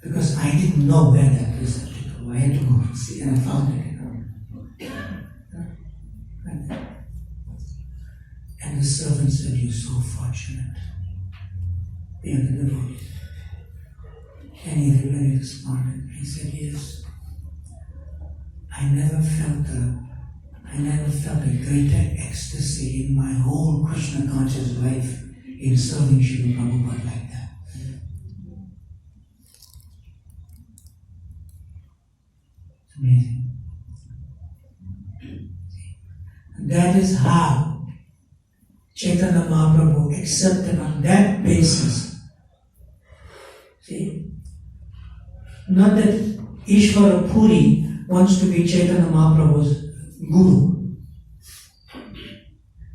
Because I didn't know where that receptacle was. I had to go and see, and I found it, Like that. And the servant said, you're so fortunate. They are the devotees. And he really responded. He said, yes. I never felt a greater ecstasy in my whole Krishna conscious life in serving Srila Prabhupada like that. It's amazing. That is how Chaitanya Mahaprabhu accepted on that basis. See? Not that Ishvara Puri wants to be Chaitanya Mahaprabhu's Guru.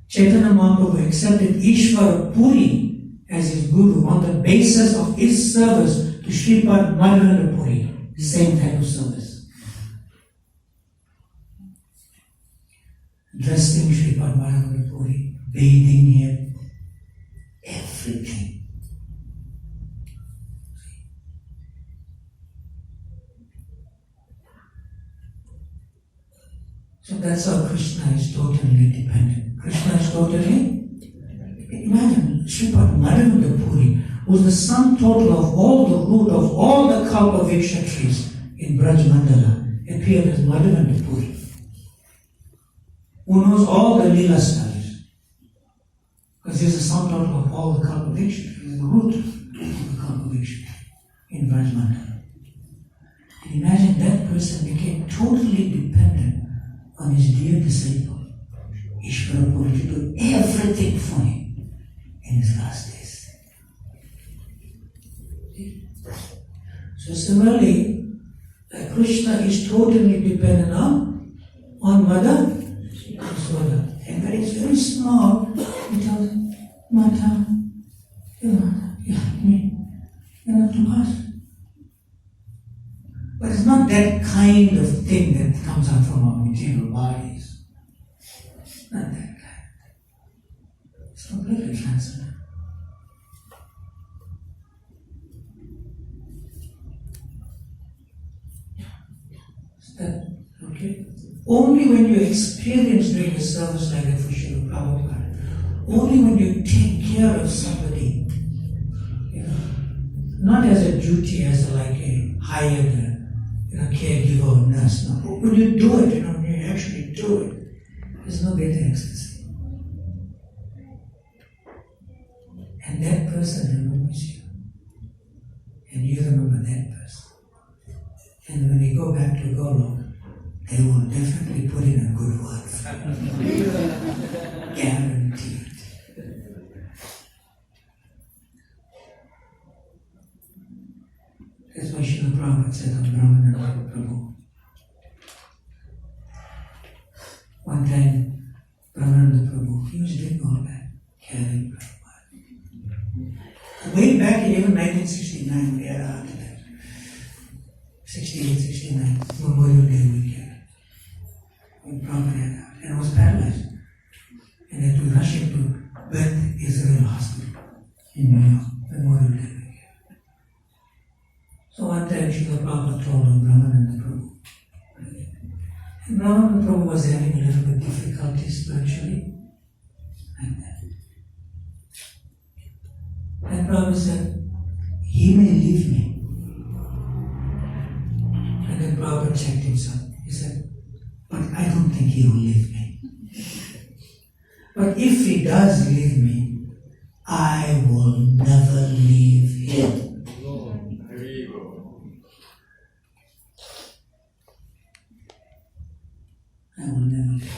Chaitanya Mahaprabhu accepted Ishvara Puri as his Guru on the basis of his service to Sripad Madhavendra Puri. Same type of service. Dressing Sripad Madhavendra Puri, bathing him, everything. So that's how Krishna is totally dependent. Krishna is totally, imagine, Sripad Madhavendra Puri was the sum total of all the root of all the Kalpavriksha trees in Braj Mandala, appeared as Madhavendra Puri, who knows all the Lila stories. Because he's the sum total of all the Kalpavriksha trees, the root of the Kalpavriksha tree in Braj Mandala. And imagine that person became totally dependent on his dear disciple, Ishvara Puri, to do everything for him in his last days. So similarly, Krishna is totally dependent on Mother Yasoda. And when it's very small, he tells Mata, to us. But it's not that kind of thing that comes out from our material bodies. Not that kind. It's completely transcendent. Is that okay? Only only when you experience doing a service like that for Srila Prabhupada, only when you take care of somebody, not as a duty, as like a hired caregiver or nurse, no. But when you do it, when you actually do it, there's no greater ecstasy. And that person remembers you. And you remember that person. And when they go back to Golok, they will definitely put in a good word for you. Guaranteed. That's why Srila Prabhupada said on Brahmananda Prabhu. One time, Brahmananda Prabhu, he was doing all that, carrying Prabhupada. Way back in even 1969, we had after that. 68, 69, Memorial Day weekend. When Prabhupada had out, and I was paralyzed. And they had to rush him to Beth Israel Hospital in New York, Memorial Day. So one time Srila Prabhupada told him Brahmananda Prabhu. And Brahmananda Prabhu was having a little bit difficulty spiritually. Like that. And Prabhupada said, he may leave me. And then Prabhupada checked himself. He said, but I don't think he will leave me. But if he does leave me, I will never leave him. I will never leave him.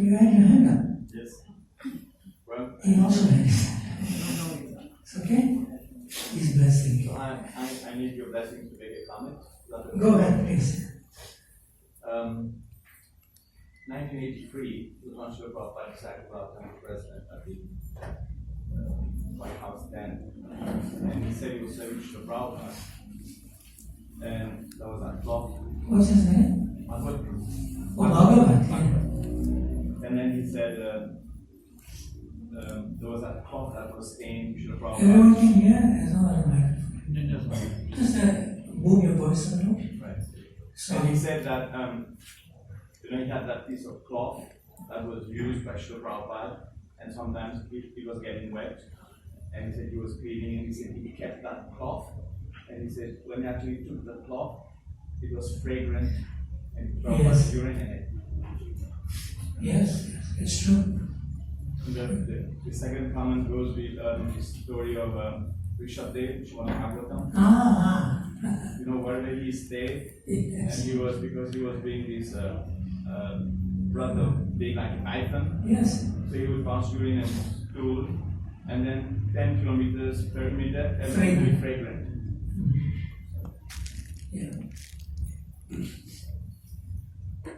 You had your hand up. Yes. Well, He also had his hand up. It's okay? He's blessing you. so I need your blessing to make a comment. Go ahead, please. 1983, was when Srila Prabhupada decided about becoming president of the White House then. And he said he was serving Srila Prabhupada. And that was that clock. What's his name? Bhagavata. And then he said there was that clock that was stained Srila Prabhupada. Everyone can hear? There's no other microphone. No, no. Just boom your voice a little. Right. So, And he said that he had that piece of cloth that was used by Srila Prabhupada, and sometimes it was getting wet. And he said he was cleaning, and he said he kept that cloth. And he said when he actually took the cloth, it was fragrant, and Prabhupada's urine in it. yes, it's true. And the second comment goes with the story of Rishabdev, Bhagavata. Ah, You know where did he stay? yes. And he was because he was being this brother, being like an icon. Yes. So he would pass urine and stool, and then 10 kilometers per minute, everything would be fragrant. Yeah.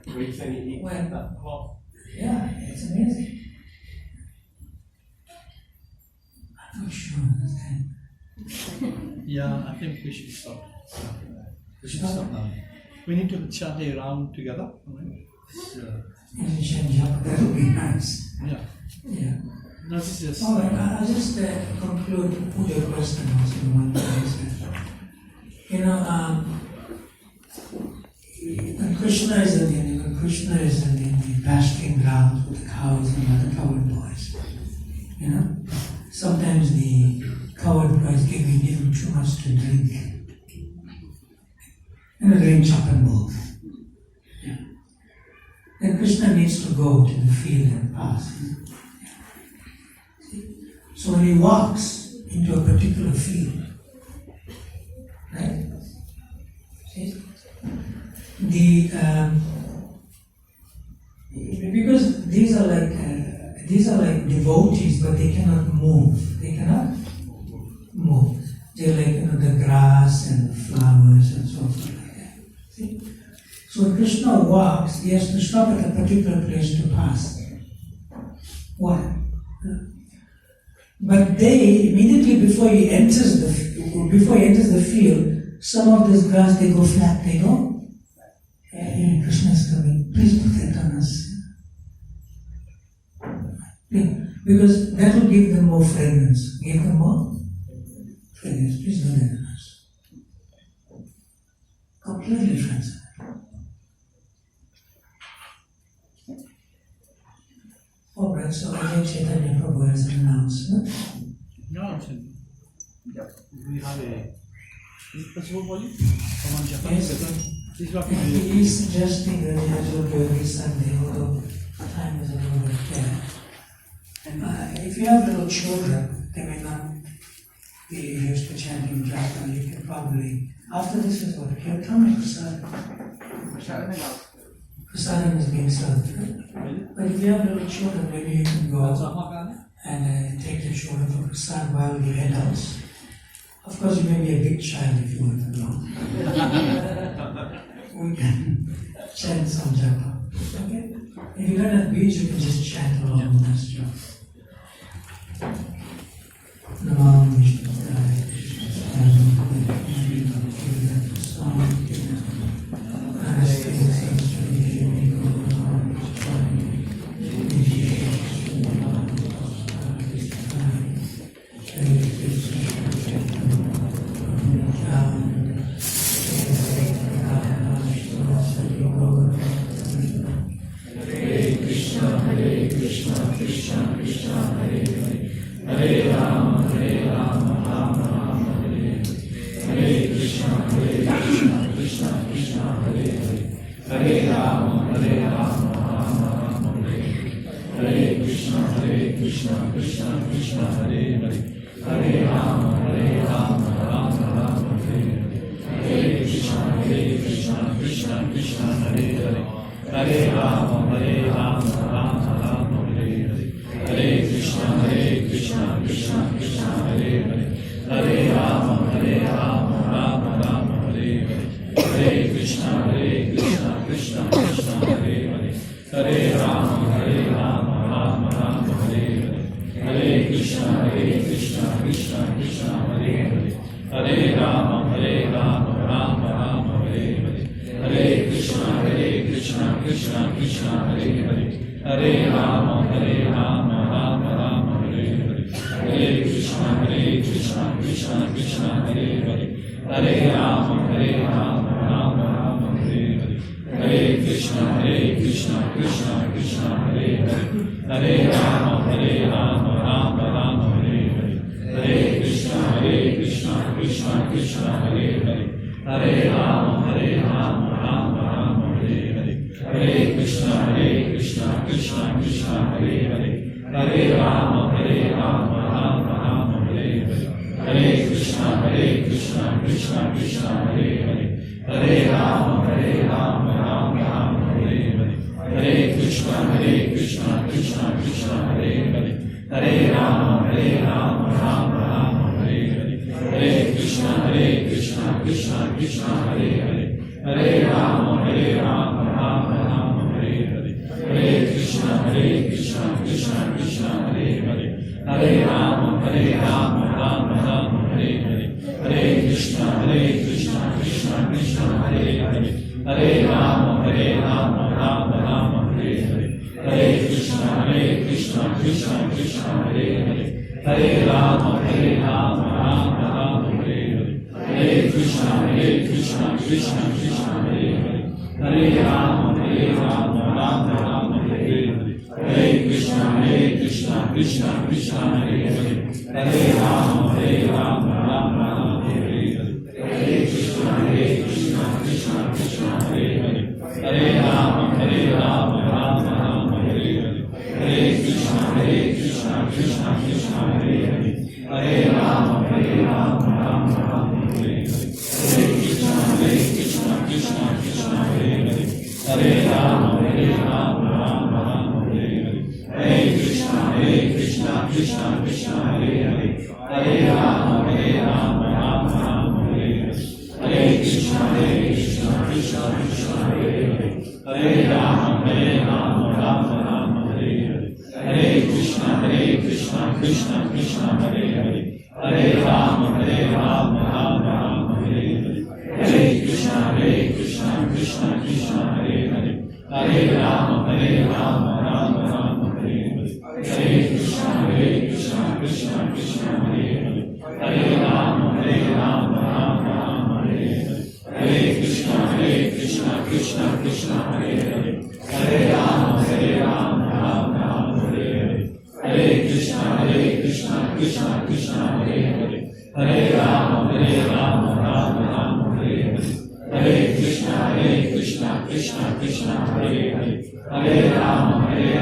So he said he kept that cloth. Yeah, it's amazing. I'm not sure I understand. Yeah, I think we should stop. We should stop now. We need to chant a round together. Right? In Shanjab, that would be nice. Yeah. Yeah. No, this is All right, I'll just conclude with your question also in one place. When Krishna is in the pasturing grounds with the cows and other cowherd boys, sometimes the cowherd boys give him too much to drink. Drink chop and both. Yeah. Then Krishna needs to go to the field and pass. So when he walks into a particular field, right? See? Because these are like devotees, but they cannot move. They cannot move. They're like the grass and the flowers and so forth like that. See? So when Krishna walks, he has to stop at a particular place to pass. Why? But they immediately before he enters the field, some of this grass they go flat. They go. Krishna is coming. Please put that on us. Because that will give them more fragrance. Give them more fragrance. Please do that on us. completely transcendent. Oh, right, so I think Chaitanya Prabhu has an announcement. No, we have a principal volume from Japan. Yes, This is what he is suggesting that he has to do every Sunday, although time is a little bit there. If you have little children, they may not be used to chanting japa. You can probably, after this is what, kirtan or prasadam? Prasadam is being served. But if you have little children, maybe you can go and take the children for prasadam while the adults. Of course, you may be a big child if you want to go. We can chant some japa. Okay? If you don't have beads, you can just chant along with us japa. Namam Vishnu Daya Krishna Hare Krishna Krishna Krishna Hare Hare, Hare Rama Rama Rama Hare Hare, Hare Krishna Krishna Krishna Hare Hare, Hare Rama Rama Rama Hare Hare, Hare Krishna Krishna Krishna Hare Hare, Hare Rama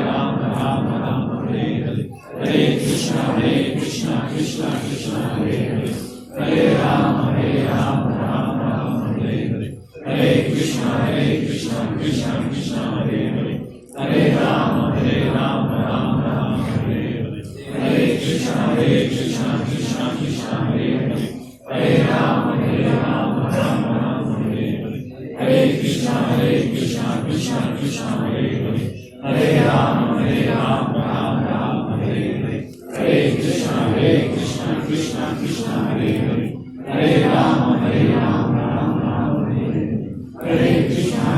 Rama Rama Hare Hare, Hare Krishna Krishna Krishna Hare Hare, Hare Rama Rama Rama Hare Hare, Hare Krishna Krishna Krishna Hare Hare, Hare Rama Rama Rama Hare Hare, Hare Krishna Krishna Krishna Hare Hare, Hare Rama Rama Rama Hare Hare, Hare Krishna Krishna Krishna Hare Hare, Hare Rama Rama Rama Hare Hare, Hare Krishna